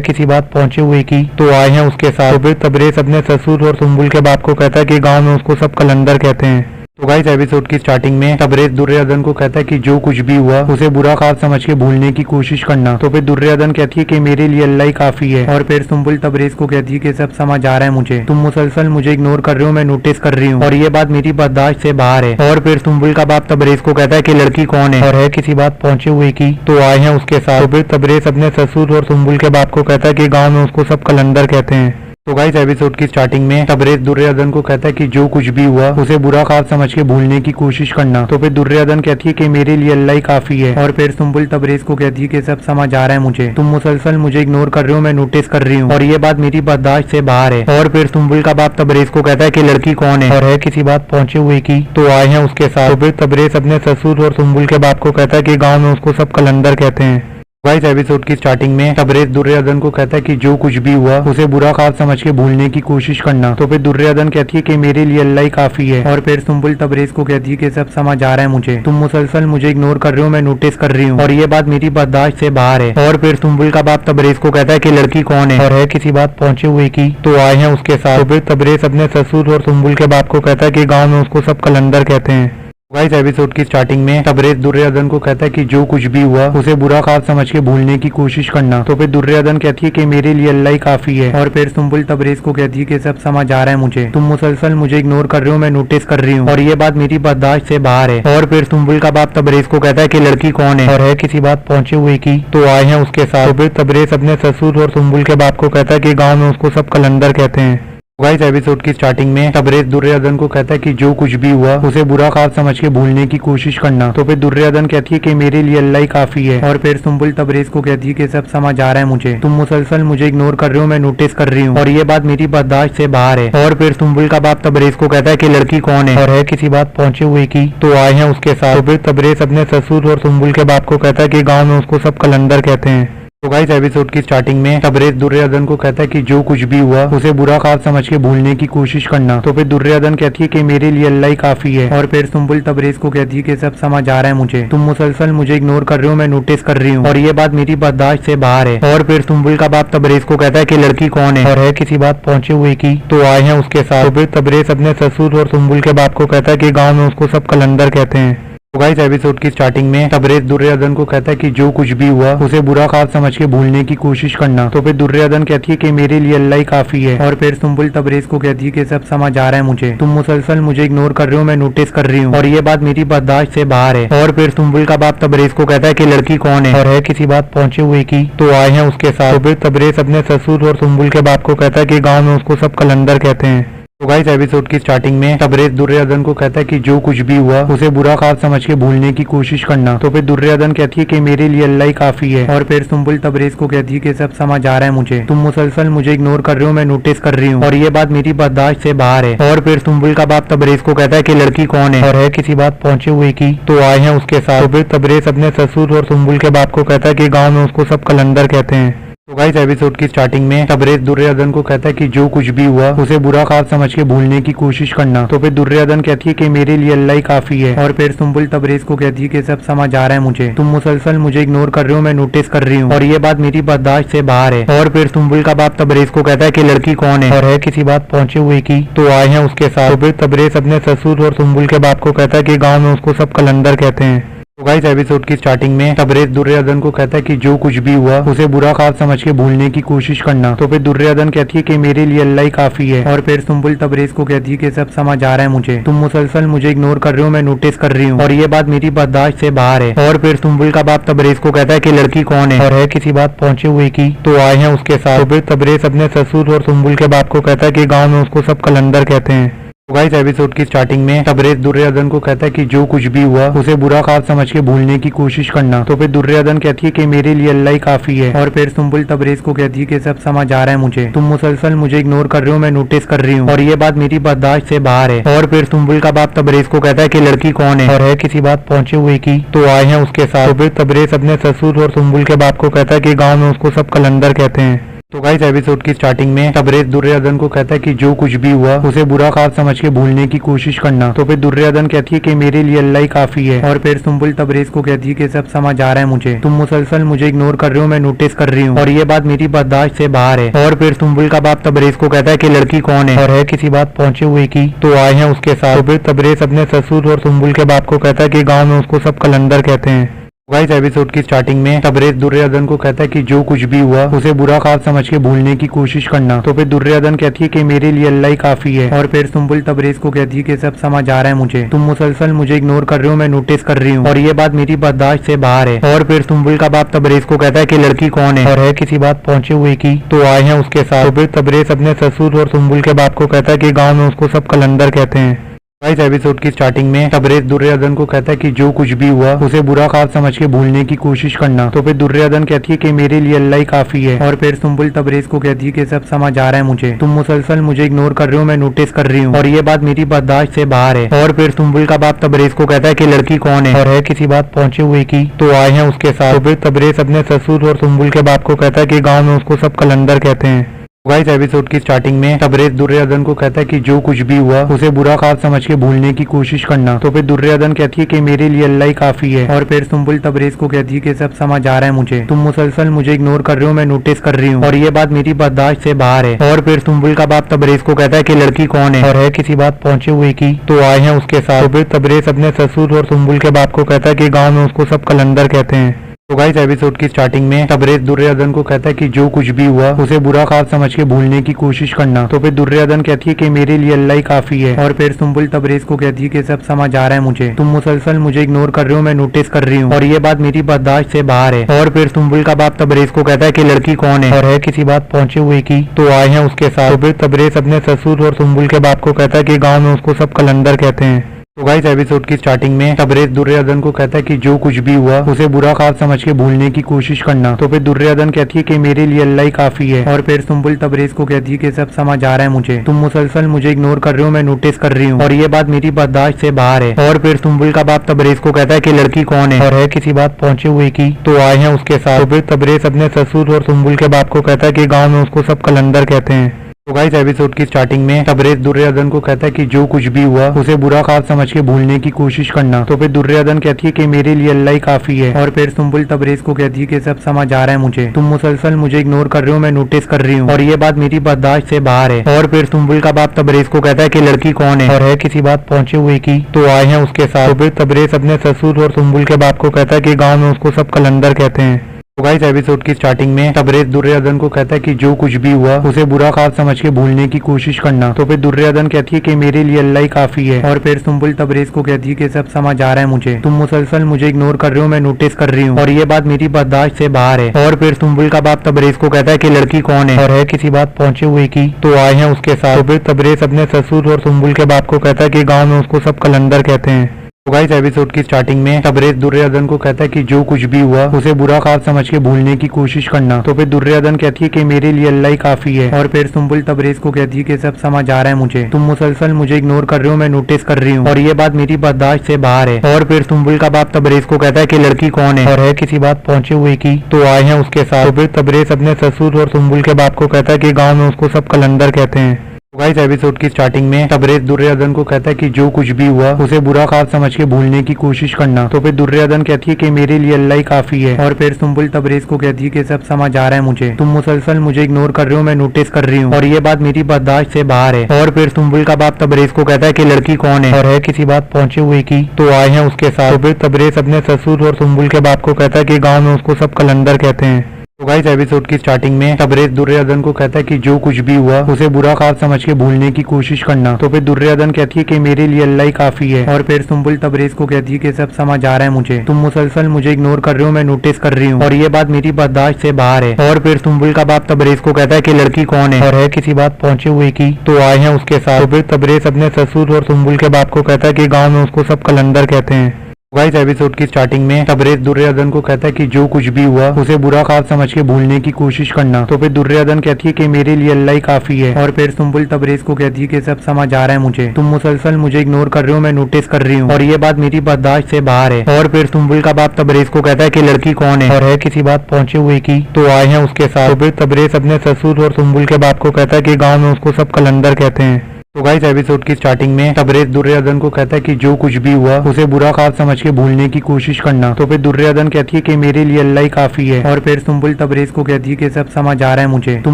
किसी बात पहुंचे हुए की तो आए हैं उसके साथ। तो फिर तबरेज अपने ससुर और सुम्बुल के बाप को कहता है कि गाँव में उसको सब कलंदर कहते हैं। तो गाइस एपिसोड की स्टार्टिंग में तबरेज दुर्योधन को कहता है कि जो कुछ भी हुआ उसे बुरा ख्वाब समझ के भूलने की कोशिश करना। तो फिर दुर्योधन कहती है कि मेरे लिए अल्लाह ही काफी है। और फिर सुम्बुल तबरेज को कहती है कि सब समझ आ रहा है मुझे, तुम मुसलसल मुझे इग्नोर कर रहे हो, मैं नोटिस कर रही हूँ और ये बात मेरी बर्दाश्त से बाहर है। और फिर सुम्बुल का बाप तबरेज को कहता है कि लड़की कौन है और है किसी बात पहुंचे हुए की तो आए हैं उसके साथ। तो फिर तबरेज अपने ससुर और सुम्बुल के बाप को कहता है कि गाँव में उसको सब कलंदर कहते हैं। तो गाइस एपिसोड की स्टार्टिंग में तबरेज दुर्योधन को कहता है कि जो कुछ भी हुआ उसे बुरा ख्वाब समझ के भूलने की कोशिश करना। तो फिर दुर्योधन कहती है कि मेरे लिए अल्लाह ही काफी है। और फिर सुम्बुल तबरेज को कहती है कि सब समझ आ रहा है मुझे, तुम मुसलसल मुझे इग्नोर कर रहे हो, मैं नोटिस कर रही हूँ और ये बात मेरी बर्दाश्त से बाहर है। और फिर सुम्बुल का बाप तबरेज को कहता है कि लड़की कौन है और है किसी बात पहुंचे हुए की तो आए हैं उसके साथ। तो फिर तबरेज अपने ससुर और सुम्बुल के बाप को कहता है कि गाँव में उसको सब कलंदर कहते हैं। गाइस एपिसोड की स्टार्टिंग में तबरेज दुर्योधन को कहता है कि जो कुछ भी हुआ उसे बुरा ख्वाब समझ के भूलने की कोशिश करना। तो फिर दुर्योधन कहती है कि मेरे लिए अल्लाह ही काफी है। और फिर सुम्बुल तबरेज को कहती है कि सब समझ आ रहा है मुझे, तुम मुसलसल मुझे इग्नोर कर रहे हो, मैं नोटिस कर रही हूँ और ये बात मेरी बर्दाश्त से बाहर है। और फिर सुम्बुल का बाप तबरेज को कहता है कि लड़की कौन है और है किसी बात पहुंचे हुए की तो आए हैं उसके साथ। तो फिर तबरेज अपने ससुर और सुम्बुल के बाप को कहता है कि गाँव में उसको सब कलंदर कहते हैं। गाइस एपिसोड की स्टार्टिंग में तबरेज दुर्योधन को कहता है कि जो कुछ भी हुआ उसे बुरा ख्वाब समझ के भूलने की कोशिश करना। तो फिर दुर्योधन कहती है कि मेरे लिए अल्लाह ही काफी है। और फिर सुम्बुल तबरेज को कहती है कि सब समझ आ रहा है मुझे, तुम मुसलसल मुझे इग्नोर कर रहे हो, मैं नोटिस कर रही हूँ और ये बात मेरी बर्दाश्त से बाहर है। और फिर सुम्बुल का बाप तबरेज को कहता है कि लड़की कौन है और है किसी बात पहुंचे हुए की तो आए हैं उसके साथ। तो फिर तबरेज अपने ससुर और सुम्बुल के बाप को कहता है कि गाँव में उसको सब कलंदर कहते हैं। गाइस एपिसोड की स्टार्टिंग में तबरेज दुर्योधन को कहता है कि जो कुछ भी हुआ उसे बुरा ख्वाब समझ के भूलने की कोशिश करना। तो फिर दुर्योधन कहती है कि मेरे लिए अल्लाह ही काफी है। और फिर सुम्बुल तबरेज को कहती है कि सब समझ आ रहा है मुझे, तुम मुसलसल मुझे इग्नोर कर रहे हो, मैं नोटिस कर रही हूँ और ये बात मेरी बर्दाश्त से बाहर है। और फिर सुम्बुल का बाप तबरेज को कहता है कि लड़की कौन है और है किसी बात पहुंचे हुए की तो आए हैं उसके साथ। तो फिर तबरेज अपने ससुर और सुम्बुल के बाप को कहता है कि गाँव में उसको सब कलंदर कहते हैं। तो गाइस एपिसोड की स्टार्टिंग में तबरेज दुर्योधन को कहता है कि जो कुछ भी हुआ उसे बुरा ख्वाब समझ के भूलने की कोशिश करना। तो फिर दुर्योधन कहती है कि मेरे लिए अल्लाह ही काफी है। और फिर सुम्बुल तबरेज को कहती है कि सब समझ आ रहा है मुझे, तुम मुसलसल मुझे इग्नोर कर रहे हो, मैं नोटिस कर रही हूँ और ये बात मेरी बर्दाश्त से बाहर है। और फिर सुम्बुल का बाप तबरेज को कहता है कि लड़की कौन है और है किसी बात पहुंचे हुए की तो आए हैं उसके साथ। तो फिर तबरेज अपने ससुर और सुम्बुल के बाप को कहता है कि गाँव में उसको सब कलंदर कहते हैं। तो गाइस एपिसोड की स्टार्टिंग में तबरेज दुर्योधन को कहता है कि जो कुछ भी हुआ उसे बुरा ख्वाब समझ के भूलने की कोशिश करना। तो फिर दुर्योधन कहती है कि मेरे लिए अल्लाह ही काफी है। और फिर सुम्बुल तबरेज को कहती है कि सब समझ आ रहा है मुझे, तुम मुसलसल मुझे इग्नोर कर रहे हो, मैं नोटिस कर रही हूँ और ये बात मेरी बर्दाश्त से बाहर है। और फिर सुम्बुल का बाप तबरेज को कहता है कि लड़की कौन है और है किसी बात पहुंचे हुए की तो आए हैं उसके साथ। तो फिर तबरेज अपने ससुर और सुम्बुल के बाप को कहता है कि गाँव में उसको सब कलंदर कहते हैं। तो गाइस एपिसोड की स्टार्टिंग में तबरेज दुर्योधन को कहता है कि जो कुछ भी हुआ उसे बुरा ख्वाब समझ के भूलने की कोशिश करना। तो फिर दुर्योधन कहती है कि मेरे लिए अल्लाह ही काफी है। और फिर सुम्बुल तबरेज को कहती है कि सब समझ आ रहा है मुझे, तुम मुसलसल मुझे इग्नोर कर रहे हो, मैं नोटिस कर रही हूँ और ये बात मेरी बर्दाश्त से बाहर है। और फिर सुम्बुल का बाप तबरेज को कहता है कि लड़की कौन है और है किसी बात पहुंचे हुए की तो आए हैं उसके साथ। तो फिर तबरेज अपने ससुर और सुम्बुल के बाप को कहता है कि गाँव में उसको सब कलंदर कहते हैं। तो गाइस एपिसोड की स्टार्टिंग में तबरेज दुर्योधन को कहता है कि जो कुछ भी हुआ उसे बुरा ख्वाब समझ के भूलने की कोशिश करना। तो फिर दुर्योधन कहती है कि मेरे लिए अल्लाह ही काफी है। और फिर सुम्बुल तबरेज को कहती है कि सब समझ आ रहा है मुझे, तुम मुसलसल मुझे इग्नोर कर रहे हो, मैं नोटिस कर रही हूँ और ये बात मेरी बर्दाश्त से बाहर है। और फिर सुम्बुल का बाप तबरेज को कहता है कि लड़की कौन है और है किसी बात पहुंचे हुए की तो आए हैं उसके साथ। तो फिर तबरेज अपने ससुर और सुम्बुल के बाप को कहता है कि गाँव में उसको सब कलंदर कहते हैं। तो गाइस एपिसोड की स्टार्टिंग में तबरेज दुर्योधन को कहता है कि जो कुछ भी हुआ उसे बुरा ख्वाब समझ के भूलने की कोशिश करना। तो फिर दुर्योधन कहती है कि मेरे लिए अल्लाह ही काफी है। और फिर सुम्बुल तबरेज को कहती है कि सब समझ आ रहा है मुझे, तुम मुसलसल मुझे इग्नोर कर रहे हो, मैं नोटिस कर रही हूँ और ये बात मेरी बर्दाश्त से बाहर है। और फिर सुम्बुल का बाप तबरेज को कहता है कि लड़की कौन है और है किसी बात पहुंचे हुए की तो आए हैं उसके साथ। तो फिर तबरेज अपने ससुर और सुम्बुल के बाप को कहता है कि गाँव में उसको सब कलंदर कहते हैं। तो गाइस एपिसोड की स्टार्टिंग में तबरेज दुर्योधन को कहता है कि जो कुछ भी हुआ उसे बुरा ख्वाब समझ के भूलने की कोशिश करना। तो फिर दुर्योधन कहती है कि मेरे लिए अल्लाह ही काफी है। और फिर सुम्बुल तबरेज को कहती है कि सब समझ आ रहा है मुझे, तुम मुसलसल मुझे इग्नोर कर रहे हो, मैं नोटिस कर रही हूँ और ये बात मेरी बर्दाश्त से बाहर है। और फिर सुम्बुल का बाप तबरेज को कहता है कि लड़की कौन है और है किसी बात पहुंचे हुए की तो आए हैं उसके साथ। तो फिर तबरेज अपने ससुर और सुम्बुल के बाप को कहता है कि गाँव में उसको सब कलंदर कहते हैं। तो गाइस एपिसोड की स्टार्टिंग में तबरेज दुर्योधन को कहता है कि जो कुछ भी हुआ उसे बुरा ख्वाब समझ के भूलने की कोशिश करना। तो फिर दुर्योधन कहती है कि मेरे लिए अल्लाह ही काफी है। और फिर सुम्बुल तबरेज को कहती है कि सब समझ आ रहा है मुझे, तुम मुसलसल मुझे इग्नोर कर रहे हो, मैं नोटिस कर रही हूँ और ये बात मेरी बर्दाश्त से बाहर है। और फिर सुम्बुल का बाप तबरेज को कहता है कि लड़की कौन है और है किसी बात पहुंचे हुए की तो आए हैं उसके साथ। तो फिर तबरेज अपने ससुर और सुम्बुल के बाप को कहता है कि गाँव में उसको सब कलंदर कहते हैं। गाइस एपिसोड की स्टार्टिंग में तबरेज दुर्योधन को कहता है कि जो कुछ भी हुआ उसे बुरा ख्वाब समझ के भूलने की कोशिश करना। तो फिर दुर्योधन कहती है कि मेरे लिए अल्लाह ही काफी है। और फिर सुम्बुल तबरेज को कहती है कि सब समझ आ रहा है मुझे, तुम मुसलसल मुझे इग्नोर कर रहे हो, मैं नोटिस कर रही हूँ और ये बात मेरी बर्दाश्त से बाहर है। और फिर सुम्बुल का बाप तबरेज को कहता है कि लड़की कौन है और है किसी बात पहुंचे हुए की तो आए हैं उसके साथ। तो फिर तबरेज अपने ससुर और सुम्बुल के बाप को कहता है कि गाँव में उसको सब कलंदर कहते हैं। गाइस एपिसोड की स्टार्टिंग में तबरेज दुर्योधन को कहता है कि जो कुछ भी हुआ उसे बुरा ख्वाब समझ के भूलने की कोशिश करना। तो फिर दुर्योधन कहती है कि मेरे लिए अल्लाह ही काफी है। और फिर सुम्बुल तबरेज को कहती है कि सब समझ आ रहा है मुझे, तुम मुसलसल मुझे इग्नोर कर रहे हो, मैं नोटिस कर रही हूँ और ये बात मेरी बर्दाश्त से बाहर है। और फिर सुम्बुल का बाप तबरेज को कहता है कि लड़की कौन है और है किसी बात पहुंचे हुए की तो आए हैं उसके साथ। तो फिर तबरेज अपने ससुर और सुम्बुल के बाप को कहता है कि गाँव में उसको सब कलंदर कहते हैं। गाइस एपिसोड की स्टार्टिंग में तबरेज दुर्योधन को कहता है कि जो कुछ भी हुआ उसे बुरा ख्वाब समझ के भूलने की कोशिश करना। तो फिर दुर्योधन कहती है कि मेरे लिए अल्लाह ही काफी है। और फिर सुम्बुल तबरेज को कहती है कि सब समझ आ रहा है मुझे, तुम मुसलसल मुझे इग्नोर कर रहे हो, मैं नोटिस कर रही हूँ और ये बात मेरी बर्दाश्त से बाहर है। और फिर सुम्बुल का बाप तबरेज को कहता है कि लड़की कौन है और है किसी बात पहुंचे हुए की तो आए हैं उसके साथ। तो फिर तबरेज अपने ससुर और सुम्बुल के बाप को कहता है कि गाँव में उसको सब कलंदर कहते हैं। तो गाइस एपिसोड की स्टार्टिंग में तबरेज दुर्योधन को कहता है कि जो कुछ भी हुआ उसे बुरा ख्वाब समझ के भूलने की कोशिश करना। तो फिर दुर्योधन कहती है कि मेरे लिए अल्लाह ही काफी है। और फिर सुम्बुल तबरेज को कहती है कि सब समझ आ रहा है मुझे, तुम मुसलसल मुझे इग्नोर कर रहे हो, मैं नोटिस कर रही हूँ और ये बात मेरी बर्दाश्त से बाहर है। और फिर सुम्बुल का बाप तबरेज को कहता है कि लड़की कौन है और है किसी बात पहुंचे हुए की तो आए हैं उसके साथ। तो फिर तबरेज अपने ससुर और सुम्बुल के बाप को कहता है कि गाँव में उसको सब कलंदर कहते हैं। तो गाइस एपिसोड की स्टार्टिंग में तबरेज दुर्योधन को कहता है कि जो कुछ भी हुआ उसे बुरा ख्वाब समझ के भूलने की कोशिश करना। तो फिर दुर्योधन कहती है कि मेरे लिए अल्लाह ही काफी है। और फिर सुम्बुल तबरेज को कहती है कि सब समझ आ रहा है मुझे, तुम मुसलसल मुझे इग्नोर कर रहे हो, मैं नोटिस कर रही हूँ और ये बात मेरी बर्दाश्त से बाहर है। और फिर सुम्बुल का बाप तबरेज को कहता है कि लड़की कौन है और है किसी बात पहुंचे हुए की तो आए हैं उसके साथ। तो फिर तबरेज अपने ससुर और सुम्बुल के बाप को कहता है कि गाँव में उसको सब कलंदर कहते हैं। तो गाइस एपिसोड की स्टार्टिंग में तबरेज दुर्योधन को कहता है कि जो कुछ भी हुआ उसे बुरा ख्वाब समझ के भूलने की कोशिश करना। तो फिर दुर्योधन कहती है कि मेरे लिए अल्लाह ही काफी है। और फिर सुम्बुल तबरेज को कहती है कि सब समझ आ रहा है मुझे, तुम मुसलसल मुझे इग्नोर कर रहे हो, मैं नोटिस कर रही हूँ और ये बात मेरी बर्दाश्त से बाहर है। और फिर सुम्बुल का बाप तबरेज को कहता है कि लड़की कौन है और है किसी बात पहुंचे हुए की तो आए हैं उसके साथ। तो फिर तबरेज अपने ससुर और सुम्बुल के बाप को कहता है कि गाँव में उसको सब कलंदर कहते हैं। तो गाइस एपिसोड की स्टार्टिंग में तबरेज दुर्योधन को कहता है कि जो कुछ भी हुआ उसे बुरा ख्वाब समझ के भूलने की कोशिश करना। तो फिर दुर्योधन कहती है कि मेरे लिए अल्लाह ही काफी है। और फिर सुम्बुल तबरेज को कहती है कि सब समझ आ रहा है मुझे, तुम मुसलसल मुझे इग्नोर कर रहे हो, मैं नोटिस कर रही हूँ और ये बात मेरी बर्दाश्त से बाहर है। और फिर सुम्बुल का बाप तबरेज को कहता है कि लड़की कौन है और है किसी बात पहुंचे हुए की तो आए हैं उसके साथ। तो फिर तबरेज अपने ससुर और सुम्बुल के बाप को कहता है कि गाँव में उसको सब कलंदर कहते हैं। तो गाइस एपिसोड की स्टार्टिंग में तबरेज दुर्योधन को कहता है कि जो कुछ भी हुआ उसे बुरा ख्वाब समझ के भूलने की कोशिश करना। तो फिर दुर्योधन कहती है कि मेरे लिए अल्लाह ही काफी है। और फिर सुम्बुल तबरेज को कहती है कि सब समझ आ रहा है मुझे, तुम मुसलसल मुझे इग्नोर कर रहे हो, मैं नोटिस कर रही हूँ और ये बात मेरी बर्दाश्त से बाहर है। और फिर सुम्बुल का बाप तबरेज को कहता है कि लड़की कौन है और है किसी बात पहुंचे हुए की तो आए हैं उसके साथ। तो फिर तबरेज अपने ससुर और सुम्बुल के बाप को कहता है कि गाँव में उसको सब कलंदर कहते हैं। तो गाइस एपिसोड की स्टार्टिंग में तबरेज दुर्योधन को कहता है कि जो कुछ भी हुआ उसे बुरा ख्वाब समझ के भूलने की कोशिश करना। तो फिर दुर्योधन कहती है कि मेरे लिए अल्लाह ही काफी है। और फिर सुम्बुल तबरेज को कहती है कि सब समझ आ रहा है मुझे, तुम मुसलसल मुझे इग्नोर कर रहे हो, मैं नोटिस कर रही हूँ और ये बात मेरी बर्दाश्त से बाहर है। और फिर सुम्बुल का बाप तबरेज को कहता है कि लड़की कौन है और है किसी बात पहुंचे हुए की तो आए हैं उसके साथ। तो फिर तबरेज अपने ससुर और सुम्बुल के बाप को कहता है कि गाँव में उसको सब कलंदर कहते हैं। तो गाइस एपिसोड की स्टार्टिंग में तबरेज दुर्योधन को कहता है कि जो कुछ भी हुआ उसे बुरा ख्वाब समझ के भूलने की कोशिश करना। तो फिर दुर्योधन कहती है कि मेरे लिए अल्लाह ही काफी है। और फिर सुम्बुल तबरेज को कहती है कि सब समझ आ रहा है मुझे, तुम मुसलसल मुझे इग्नोर कर रहे हो, मैं नोटिस कर रही हूँ और ये बात मेरी बर्दाश्त से बाहर है। और फिर सुम्बुल का बाप तबरेज को कहता है कि लड़की कौन है और है किसी बात पहुंचे हुए की तो आए हैं उसके साथ। तो फिर तबरेज अपने ससुर और सुम्बुल के बाप को कहता है कि गाँव में उसको सब कलंदर कहते हैं। गाइस एपिसोड की स्टार्टिंग में तबरेज दुर्योधन को कहता है कि जो कुछ भी हुआ उसे बुरा ख्वाब समझ के भूलने की कोशिश करना। तो फिर दुर्योधन कहती है कि मेरे लिए अल्लाह ही काफी है। और फिर सुम्बुल तबरेज को कहती है कि सब समझ आ रहा है मुझे, तुम मुसलसल मुझे इग्नोर कर रहे हो, मैं नोटिस कर रही हूँ और ये बात मेरी बर्दाश्त से बाहर है। और फिर सुम्बुल का बाप तबरेज को कहता है कि लड़की कौन है और है किसी बात पहुंचे हुए की तो आए हैं उसके साथ। तो फिर तबरेज अपने ससुर और सुम्बुल के बाप को कहता है कि गाँव में उसको सब कलंदर कहते हैं। तो गाइस एपिसोड की स्टार्टिंग में तबरेज दुर्योधन को कहता है कि जो कुछ भी हुआ उसे बुरा ख्वाब समझ के भूलने की कोशिश करना। तो फिर दुर्योधन कहती है कि मेरे लिए अल्लाह ही काफी है। और फिर सुम्बुल तबरेज को कहती है कि सब समझ आ रहा है मुझे, तुम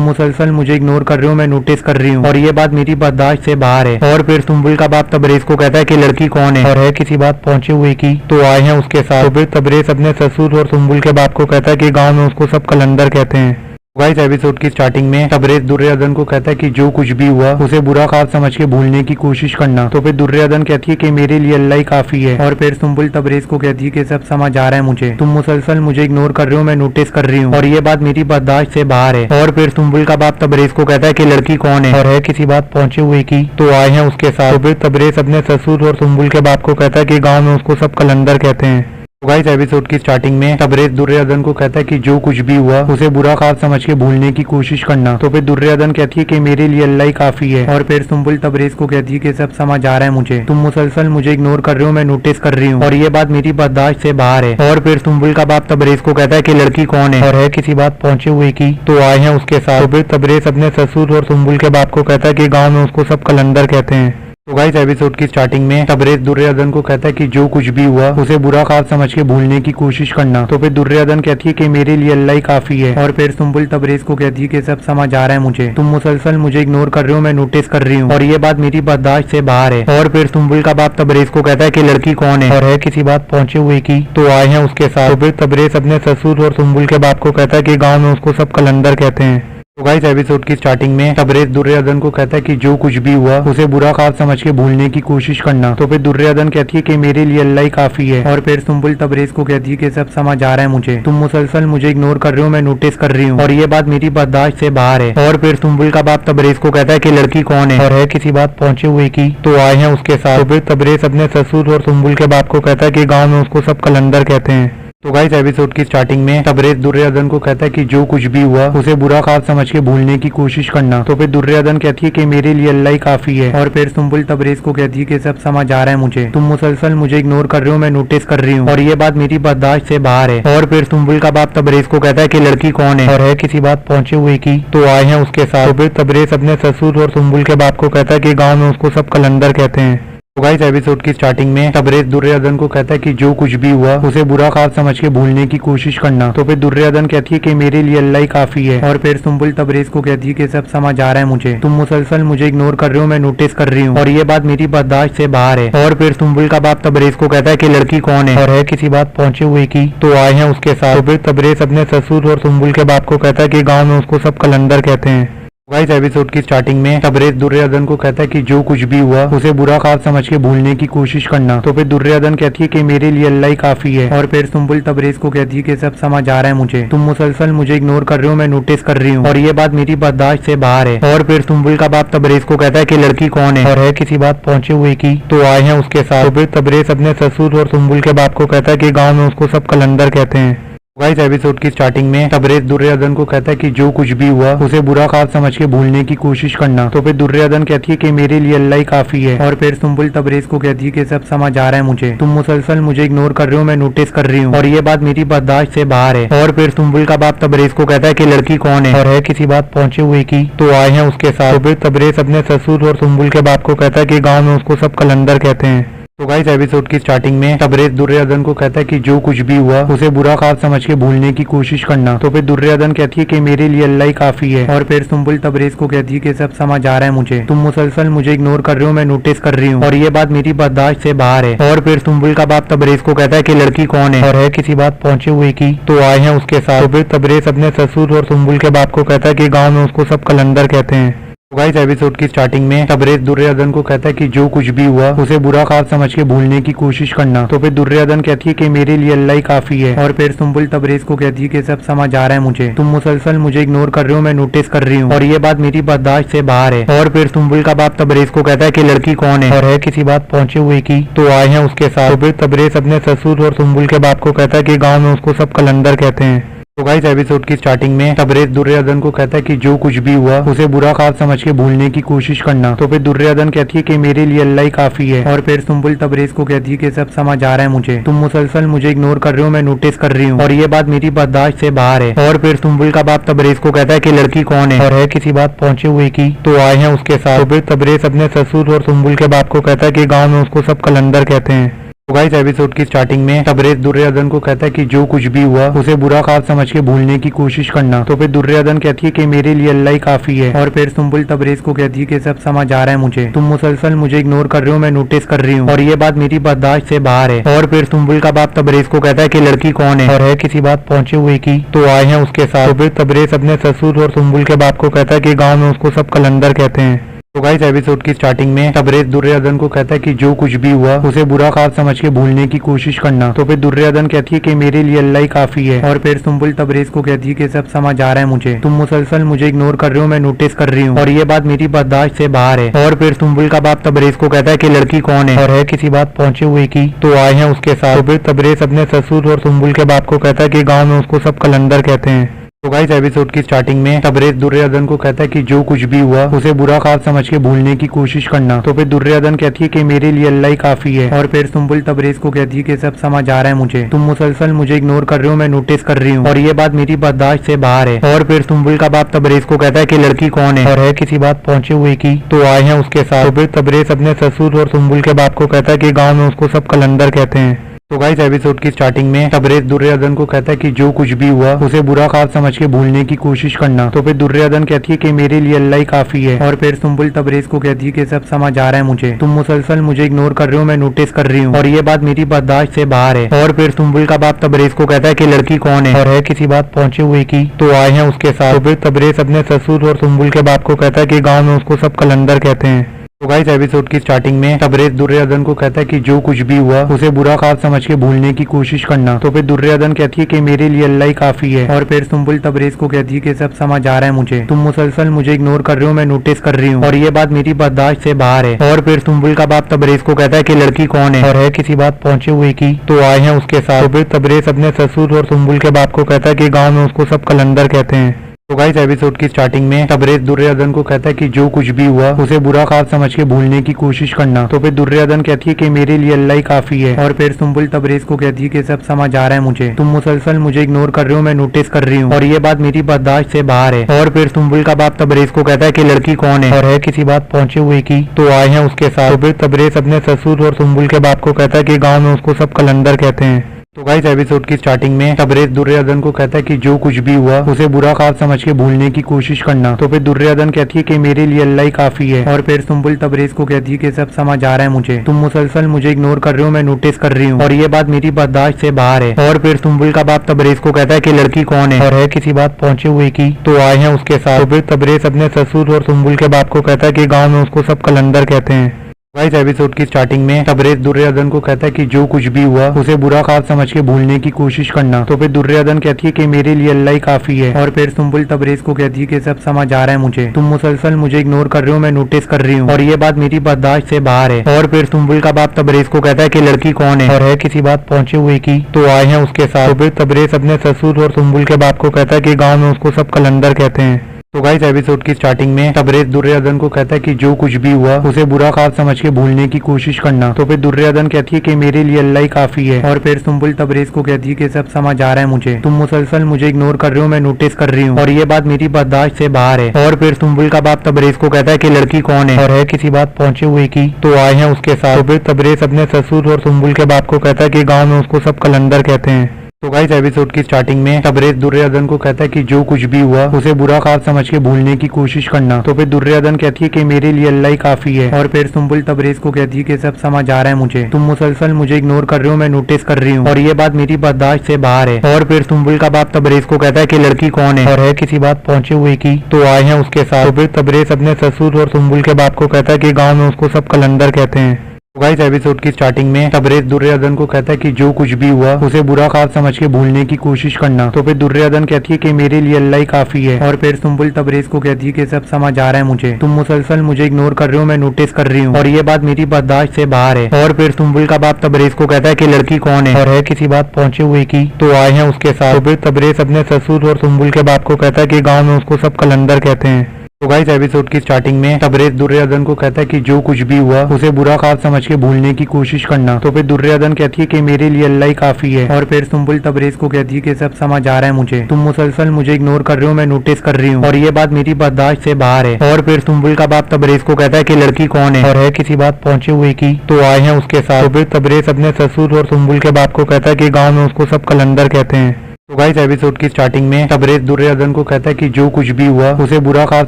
मुसलसल मुझे इग्नोर कर रहे हो, मैं नोटिस कर रही हूँ और ये बात मेरी बर्दाश्त से बाहर है। और फिर सुम्बुल का बाप तबरेज को कहता है कि लड़की कौन है और है किसी बात पहुंचे हुए की तो आए हैं उसके साथ। तो फिर तबरेज अपने ससुर और सुम्बुल के बाप को कहता है कि गाँव में उसको सब कलंदर कहते हैं। गाइस एपिसोड की स्टार्टिंग में तबरेज दुर्योधन को कहता है कि जो कुछ भी हुआ उसे बुरा ख्वाब समझ के भूलने की कोशिश करना। तो फिर दुर्योधन कहती है कि मेरे लिए अल्लाह ही काफी है। और फिर सुम्बुल तबरेज को कहती है कि सब समझ आ रहा है मुझे, तुम मुसलसल मुझे इग्नोर कर रहे हो, मैं नोटिस कर रही हूँ और ये बात मेरी बर्दाश्त से बाहर है। और फिर सुम्बुल का बाप तबरेज को कहता है कि लड़की कौन है और है किसी बात पहुंचे हुए की तो आए हैं उसके साथ। तो फिर तबरेज अपने ससुर और सुम्बुल के बाप को कहता है कि गाँव में उसको सब कलंदर कहते हैं। तो गाइस एपिसोड की स्टार्टिंग में तबरेज दुर्योधन को कहता है कि जो कुछ भी हुआ उसे बुरा ख्वाब समझ के भूलने की कोशिश करना। तो फिर दुर्योधन कहती है कि मेरे लिए अल्लाह ही काफी है। और फिर सुम्बुल तबरेज को कहती है कि सब समझ आ रहा है मुझे, तुम मुसलसल मुझे इग्नोर कर रहे हो, मैं नोटिस कर रही हूँ और ये बात मेरी बर्दाश्त से बाहर है। और फिर सुम्बुल का बाप तबरेज को कहता है कि लड़की कौन है और है किसी बात पहुंचे हुए की तो आए हैं उसके साथ। तो फिर तबरेज अपने ससुर और सुम्बुल के बाप को कहता है कि गाँव में उसको सब कलंदर कहते हैं। तो गाइस एपिसोड की स्टार्टिंग में तबरेज दुर्योधन को कहता है कि जो कुछ भी हुआ उसे बुरा ख्वाब समझ के भूलने की कोशिश करना। तो फिर दुर्योधन कहती है कि मेरे लिए अल्लाह ही काफी है। और फिर सुम्बुल तबरेज को कहती है कि सब समझ आ रहा है मुझे, तुम मुसलसल मुझे इग्नोर कर रहे हो, मैं नोटिस कर रही हूँ और ये बात मेरी बर्दाश्त से बाहर है। और फिर सुम्बुल का बाप तबरेज को कहता है कि लड़की कौन है और है किसी बात पहुंचे हुए की तो आए हैं उसके साथ। तो फिर तबरेज अपने ससुर और सुम्बुल के बाप को कहता है कि गाँव में उसको सब कलंदर कहते हैं। तो गाइस एपिसोड की स्टार्टिंग में तबरेज दुर्योधन को कहता है कि जो कुछ भी हुआ उसे बुरा ख्वाब समझ के भूलने की कोशिश करना। तो फिर दुर्योधन कहती है कि मेरे लिए अल्लाह ही काफी है। और फिर सुम्बुल तबरेज को कहती है कि सब समझ आ रहा है मुझे, तुम मुसलसल मुझे इग्नोर कर रहे हो, मैं नोटिस कर रही हूँ और ये बात मेरी बर्दाश्त से बाहर है। और फिर सुम्बुल का बाप तबरेज को कहता है कि लड़की कौन है और है किसी बात पहुंचे हुए की तो आए हैं उसके साथ। तो फिर तबरेज अपने ससुर और सुम्बुल के बाप को कहता है कि गाँव में उसको सब कलंदर कहते हैं। तो गाइस एपिसोड की स्टार्टिंग में तबरेज दुर्योधन को कहता है कि जो कुछ भी हुआ उसे बुरा ख्वाब समझ के भूलने की कोशिश करना। तो फिर दुर्योधन कहती है कि मेरे लिए अल्लाह ही काफी है। और फिर सुम्बुल तबरेज को कहती है कि सब समझ आ रहा है मुझे, तुम मुसलसल मुझे इग्नोर कर रहे हो, मैं नोटिस कर रही हूँ और ये बात मेरी बर्दाश्त से बाहर है। और फिर सुम्बुल का बाप तबरेज को कहता है कि लड़की कौन है और है किसी बात पहुंचे हुए की तो आए हैं उसके साथ। तो फिर तबरेज अपने ससुर और सुम्बुल के बाप को कहता है कि गाँव में उसको सब कलंदर कहते हैं। तो गाइस एपिसोड की स्टार्टिंग में तबरेज दुर्योधन को कहता है कि जो कुछ भी हुआ उसे बुरा ख्वाब समझ के भूलने की कोशिश करना। तो फिर दुर्योधन कहती है कि मेरे लिए अल्लाह ही काफी है। और फिर सुम्बुल तबरेज को कहती है कि सब समझ आ रहा है मुझे, तुम मुसलसल मुझे इग्नोर कर रहे हो, मैं नोटिस कर रही हूँ और ये बात मेरी बर्दाश्त से बाहर है। और फिर सुम्बुल का बाप तबरेज को कहता है कि लड़की कौन है और है किसी बात पहुंचे हुए की तो आए हैं उसके साथ। तो फिर तबरेज अपने ससुर और सुम्बुल के बाप को कहता है कि गाँव में उसको सब कलंदर कहते हैं। गाइस एपिसोड की स्टार्टिंग में तबरेज दुर्योधन को कहता है कि जो कुछ भी हुआ उसे बुरा ख्वाब समझ के भूलने की कोशिश करना। तो फिर दुर्योधन कहती है कि मेरे लिए अल्लाह ही काफी है। और फिर सुम्बुल तबरेज को कहती है कि सब समझ आ रहा है मुझे, तुम मुसलसल मुझे इग्नोर कर रहे हो, मैं नोटिस कर रही हूँ और ये बात मेरी बर्दाश्त से बाहर है। और फिर सुम्बुल का बाप तबरेज को कहता है कि लड़की कौन है और है किसी बात पहुंचे हुए की तो आए हैं उसके साथ। तो फिर तबरेज अपने ससुर और सुम्बुल के बाप को कहता है कि गाँव में उसको सब कलंदर कहते हैं। गाइस एपिसोड की स्टार्टिंग में तबरेज दुर्योधन को कहता है कि जो कुछ भी हुआ उसे बुरा ख्वाब समझ के भूलने की कोशिश करना। तो फिर दुर्योधन कहती है कि मेरे लिए अल्लाह ही काफी है। और फिर सुम्बुल तबरेज को कहती है कि सब समझ आ रहा है मुझे, तुम मुसलसल मुझे इग्नोर कर रहे हो, मैं नोटिस कर रही हूँ और ये बात मेरी बर्दाश्त से बाहर है। और फिर सुम्बुल का बाप तबरेज को कहता है कि लड़की कौन है और है किसी बात पहुंचे हुए की तो आए हैं उसके साथ। तो फिर तबरेज अपने ससुर और सुम्बुल के बाप को कहता है कि गाँव में उसको सब कलंदर कहते हैं। तो गाइस एपिसोड की स्टार्टिंग में तबरेज दुर्योधन को कहता है कि जो कुछ भी हुआ उसे बुरा ख्वाब समझ के भूलने की कोशिश करना। तो फिर दुर्योधन कहती है कि मेरे लिए अल्लाह ही काफी है। और फिर सुम्बुल तबरेज को कहती है कि सब समझ आ रहा है मुझे, तुम मुसलसल मुझे इग्नोर कर रहे हो, मैं नोटिस कर रही हूँ और ये बात मेरी बर्दाश्त से बाहर है। और फिर सुम्बुल का बाप तबरेज को कहता है कि लड़की कौन है और है किसी बात पहुंचे हुए की तो आए हैं उसके साथ। तो फिर तबरेज अपने ससुर और सुम्बुल के बाप को कहता है कि गाँव में उसको सब कलंदर कहते हैं। तो गाइस एपिसोड की स्टार्टिंग में तबरेज दुर्योधन को कहता है कि जो कुछ भी हुआ उसे बुरा ख्वाब समझ के भूलने की कोशिश करना। तो फिर दुर्योधन कहती है कि मेरे लिए अल्लाह ही काफी है। और फिर सुम्बुल तबरेज को कहती है कि सब समझ आ रहा है मुझे, तुम मुसलसल मुझे इग्नोर कर रहे हो, मैं नोटिस कर रही हूँ और ये बात मेरी बर्दाश्त से बाहर है। और फिर सुम्बुल का बाप तबरेज को कहता है कि लड़की कौन है और है किसी बात पहुंचे हुए की तो आए हैं उसके साथ। तो फिर तबरेज अपने ससुर और सुम्बुल के बाप को कहता है कि गाँव में उसको सब कलंदर कहते हैं। तो गाइस एपिसोड की स्टार्टिंग में तबरेज दुर्योधन को कहता है कि जो कुछ भी हुआ उसे बुरा ख्वाब समझ के भूलने की कोशिश करना। तो फिर दुर्योधन कहती है कि मेरे लिए अल्लाह ही काफी है। और फिर सुम्बुल तबरेज को कहती है कि सब समझ आ रहा है मुझे, तुम मुसलसल मुझे इग्नोर कर रहे हो, मैं नोटिस कर रही हूँ और ये बात मेरी बर्दाश्त से बाहर है। और फिर सुम्बुल का बाप तबरेज को कहता है कि लड़की कौन है और है किसी बात पहुंचे हुए की तो आए हैं उसके साथ। तो फिर तबरेज अपने ससुर और सुम्बुल के बाप को कहता है कि गाँव में उसको सब कलंदर कहते हैं। तो गाइस एपिसोड की स्टार्टिंग में तबरेज दुर्योधन को कहता है कि जो कुछ भी हुआ उसे बुरा ख्वाब समझ के भूलने की कोशिश करना। तो फिर दुर्योधन कहती है कि मेरे लिए अल्लाह ही काफी है। और फिर सुम्बुल तबरेज को कहती है कि सब समझ आ रहा है मुझे, तुम मुसलसल मुझे इग्नोर कर रहे हो, मैं नोटिस कर रही हूँ और ये बात मेरी बर्दाश्त से बाहर है। और फिर सुम्बुल का बाप तबरेज को कहता है कि लड़की कौन है और है किसी बात पहुंचे हुए की तो आए हैं उसके साथ। तो फिर तबरेज अपने ससुर और सुम्बुल के बाप को कहता है कि गाँव में उसको सब कलंदर कहते हैं। तो गाइस एपिसोड की स्टार्टिंग में तबरेज दुर्योधन को कहता है कि जो कुछ भी हुआ उसे बुरा ख्वाब समझ के भूलने की कोशिश करना। तो फिर दुर्योधन कहती है कि मेरे लिए अल्लाह ही काफी है। और फिर सुम्बुल तबरेज को कहती है कि सब समझ आ रहा है मुझे, तुम मुसलसल मुझे इग्नोर कर रहे हो, मैं नोटिस कर रही हूँ और ये बात मेरी बर्दाश्त से बाहर है। और फिर सुम्बुल का बाप तबरेज को कहता है कि लड़की कौन है और है किसी बात पहुंचे हुए की तो आए हैं उसके साथ। तो फिर तबरेज अपने ससुर और सुम्बुल के बाप को कहता है कि गाँव में उसको सब कलंदर कहते हैं। तो गाइस एपिसोड की स्टार्टिंग में तबरेज दुर्योधन को कहता है कि जो कुछ भी हुआ उसे बुरा ख्वाब समझ के भूलने की कोशिश करना। तो फिर दुर्योधन कहती है कि मेरे लिए अल्लाह ही काफी है। और फिर सुम्बुल तबरेज को कहती है कि सब समझ आ रहा है मुझे, तुम मुसलसल मुझे इग्नोर कर रहे हो, मैं नोटिस कर रही हूँ और ये बात मेरी बर्दाश्त से बाहर है। और फिर सुम्बुल का बाप तबरेज को कहता है कि लड़की कौन है और है किसी बात पहुंचे हुए की तो आए हैं उसके साथ। तो फिर तबरेज अपने ससुर और सुम्बुल के बाप को कहता है कि गाँव में उसको सब कलंदर कहते हैं। तो गाइस एपिसोड की स्टार्टिंग में तबरेज दुर्योधन को कहता है कि जो कुछ भी हुआ उसे बुरा ख्वाब समझ के भूलने की कोशिश करना। तो फिर दुर्योधन कहती है कि मेरे लिए अल्लाह ही काफी है। और फिर सुम्बुल तबरेज को कहती है कि सब समझ आ रहा है मुझे, तुम मुसलसल मुझे इग्नोर कर रहे हो, मैं नोटिस कर रही हूँ और ये बात मेरी बर्दाश्त से बाहर है। और फिर सुम्बुल का बाप तबरेज को कहता है कि लड़की कौन है और है किसी बात पहुंचे हुए की तो आए हैं उसके साथ। तो फिर तबरेज अपने ससुर और सुम्बुल के बाप को कहता है कि गाँव में उसको सब कलंदर कहते हैं। तो गाइस एपिसोड की स्टार्टिंग में तबरेज दुर्योधन को कहता है कि जो कुछ भी हुआ उसे बुरा ख्वाब समझ के भूलने की कोशिश करना। तो फिर दुर्योधन कहती है कि मेरे लिए अल्लाह ही काफी है। और फिर सुम्बुल तबरेज को कहती है कि सब समझ आ रहा है मुझे, तुम मुसलसल मुझे इग्नोर कर रहे हो, मैं नोटिस कर रही हूँ और ये बात मेरी बर्दाश्त से बाहर है। और फिर सुम्बुल का बाप तबरेज को कहता है कि लड़की कौन है और है किसी बात पहुंचे हुए की तो आए हैं उसके साथ। तो फिर तबरेज अपने ससुर और सुम्बुल के बाप को कहता है कि गाँव में उसको सब कलंदर कहते हैं। तो गाइस एपिसोड की स्टार्टिंग में तबरेज दुर्योधन को कहता है कि जो कुछ भी हुआ उसे बुरा ख्वाब समझ के भूलने की कोशिश करना। तो फिर दुर्योधन कहती है कि मेरे लिए अल्लाह ही काफी है। और फिर सुम्बुल तबरेज को कहती है कि सब समझ आ रहा है मुझे, तुम मुसलसल मुझे इग्नोर कर रहे हो, मैं नोटिस कर रही हूँ और ये बात मेरी बर्दाश्त से बाहर है। और फिर सुम्बुल का बाप तबरेज को कहता है कि लड़की कौन है और है किसी बात पहुंचे हुए की तो आए हैं उसके साथ। तो फिर तबरेज अपने ससुर और सुम्बुल के बाप को कहता है कि गाँव में उसको सब कलंदर कहते हैं। तो गाइस एपिसोड की स्टार्टिंग में तबरेज दुर्योधन को कहता है कि जो कुछ भी हुआ उसे बुरा ख्वाब समझ के भूलने की कोशिश करना। तो फिर दुर्योधन कहती है कि मेरे लिए अल्लाह ही काफी है। और फिर सुम्बुल तबरेज को कहती है कि सब समझ आ रहा है मुझे, तुम मुसलसल मुझे इग्नोर कर रहे हो, मैं नोटिस कर रही हूँ और ये बात मेरी बर्दाश्त से बाहर है। और फिर सुम्बुल का बाप तबरेज को कहता है कि लड़की कौन है और है किसी बात पहुंचे हुए की तो आए हैं उसके साथ। तो फिर तबरेज अपने ससुर और सुम्बुल के बाप को कहता है कि गाँव में उसको सब कलंदर कहते हैं। गाइस एपिसोड की स्टार्टिंग में तबरेज दुर्योधन को कहता है कि जो कुछ भी हुआ उसे बुरा ख्वाब समझ के भूलने की कोशिश करना। तो फिर दुर्योधन कहती है कि मेरे लिए अल्लाह ही काफी है। और फिर सुम्बुल तबरेज को कहती है कि सब समझ आ रहा है मुझे, तुम मुसलसल मुझे इग्नोर कर रहे हो, मैं नोटिस कर रही हूँ और ये बात मेरी बर्दाश्त से बाहर है। और फिर सुम्बुल का बाप तबरेज को कहता है कि लड़की कौन है और है किसी बात पहुंचे हुए की तो आए हैं उसके साथ। तो फिर तबरेज अपने ससुर और सुम्बुल के बाप को कहता है कि गाँव में उसको सब कलंदर कहते हैं। तो गाइस एपिसोड की स्टार्टिंग में तबरेज दुर्योधन को कहता है कि जो कुछ भी हुआ उसे बुरा ख्वाब समझ के भूलने की कोशिश करना। तो फिर दुर्योधन कहती है कि मेरे लिए अल्लाह ही काफी है। और फिर सुम्बुल तबरेज को कहती है कि सब समझ आ रहा है मुझे, तुम मुसलसल मुझे इग्नोर कर रहे हो, मैं नोटिस कर रही हूँ और ये बात मेरी बर्दाश्त से बाहर है। और फिर सुम्बुल का बाप तबरेज को कहता है कि लड़की कौन है और है किसी बात पहुंचे हुए की तो आए हैं उसके साथ। तो फिर तबरेज अपने ससुर और सुम्बुल के बाप को कहता है कि गाँव में उसको सब कलंदर कहते हैं। तो गाइस एपिसोड की स्टार्टिंग में तबरेज दुर्योधन को कहता है कि जो कुछ भी हुआ उसे बुरा ख्वाब समझ के भूलने की कोशिश करना। तो फिर दुर्योधन कहती है कि मेरे लिए अल्लाह ही काफी है। और फिर सुम्बुल तबरेज को कहती है कि सब समझ आ रहा है मुझे, तुम मुसलसल मुझे इग्नोर कर रहे हो, मैं नोटिस कर रही हूँ और ये बात मेरी बर्दाश्त से बाहर है। और फिर सुम्बुल का बाप तबरेज को कहता है कि लड़की कौन है और है किसी बात पहुंचे हुए की तो आए हैं उसके साथ। तो फिर तबरेज अपने ससुर और सुम्बुल के बाप को कहता है कि गाँव में उसको सब कलंदर कहते हैं। तो गाइस एपिसोड की स्टार्टिंग में तबरेज दुर्योधन को कहता है कि जो कुछ भी हुआ उसे बुरा ख्वाब समझ के भूलने की कोशिश करना। तो फिर दुर्योधन कहती है कि मेरे लिए अल्लाह ही काफी है। और फिर सुम्बुल तबरेज को कहती है कि सब समझ आ रहा है मुझे, तुम मुसलसल मुझे इग्नोर कर रहे हो, मैं नोटिस कर रही हूँ और ये बात मेरी बर्दाश्त से बाहर है। और फिर सुम्बुल का बाप तबरेज को कहता है कि लड़की कौन है और है किसी बात पहुंचे हुए की तो आए हैं उसके साथ। तो फिर तबरेज अपने ससुर और सुम्बुल के बाप को कहता है कि गाँव में उसको सब कलंदर कहते हैं। तो गाइस एपिसोड की स्टार्टिंग में तबरेज दुर्योधन को कहता है कि जो कुछ भी हुआ उसे बुरा ख्वाब समझ के भूलने की कोशिश करना। तो फिर दुर्योधन कहती है कि मेरे लिए अल्लाह ही काफी है। और फिर सुम्बुल तबरेज को कहती है कि सब समझ आ रहा है मुझे, तुम मुसलसल मुझे इग्नोर कर रहे हो, मैं नोटिस कर रही हूँ और ये बात मेरी बर्दाश्त से बाहर है। और फिर सुम्बुल का बाप तबरेज को कहता है कि लड़की कौन है और है किसी बात पहुंचे हुए की तो आए हैं उसके साथ। तो फिर तबरेज अपने ससुर और सुम्बुल के बाप को कहता है कि गाँव में उसको सब कलंदर कहते हैं। तो गाइस एपिसोड की स्टार्टिंग में तबरेज दुर्योधन को कहता है कि जो कुछ भी हुआ उसे बुरा ख्वाब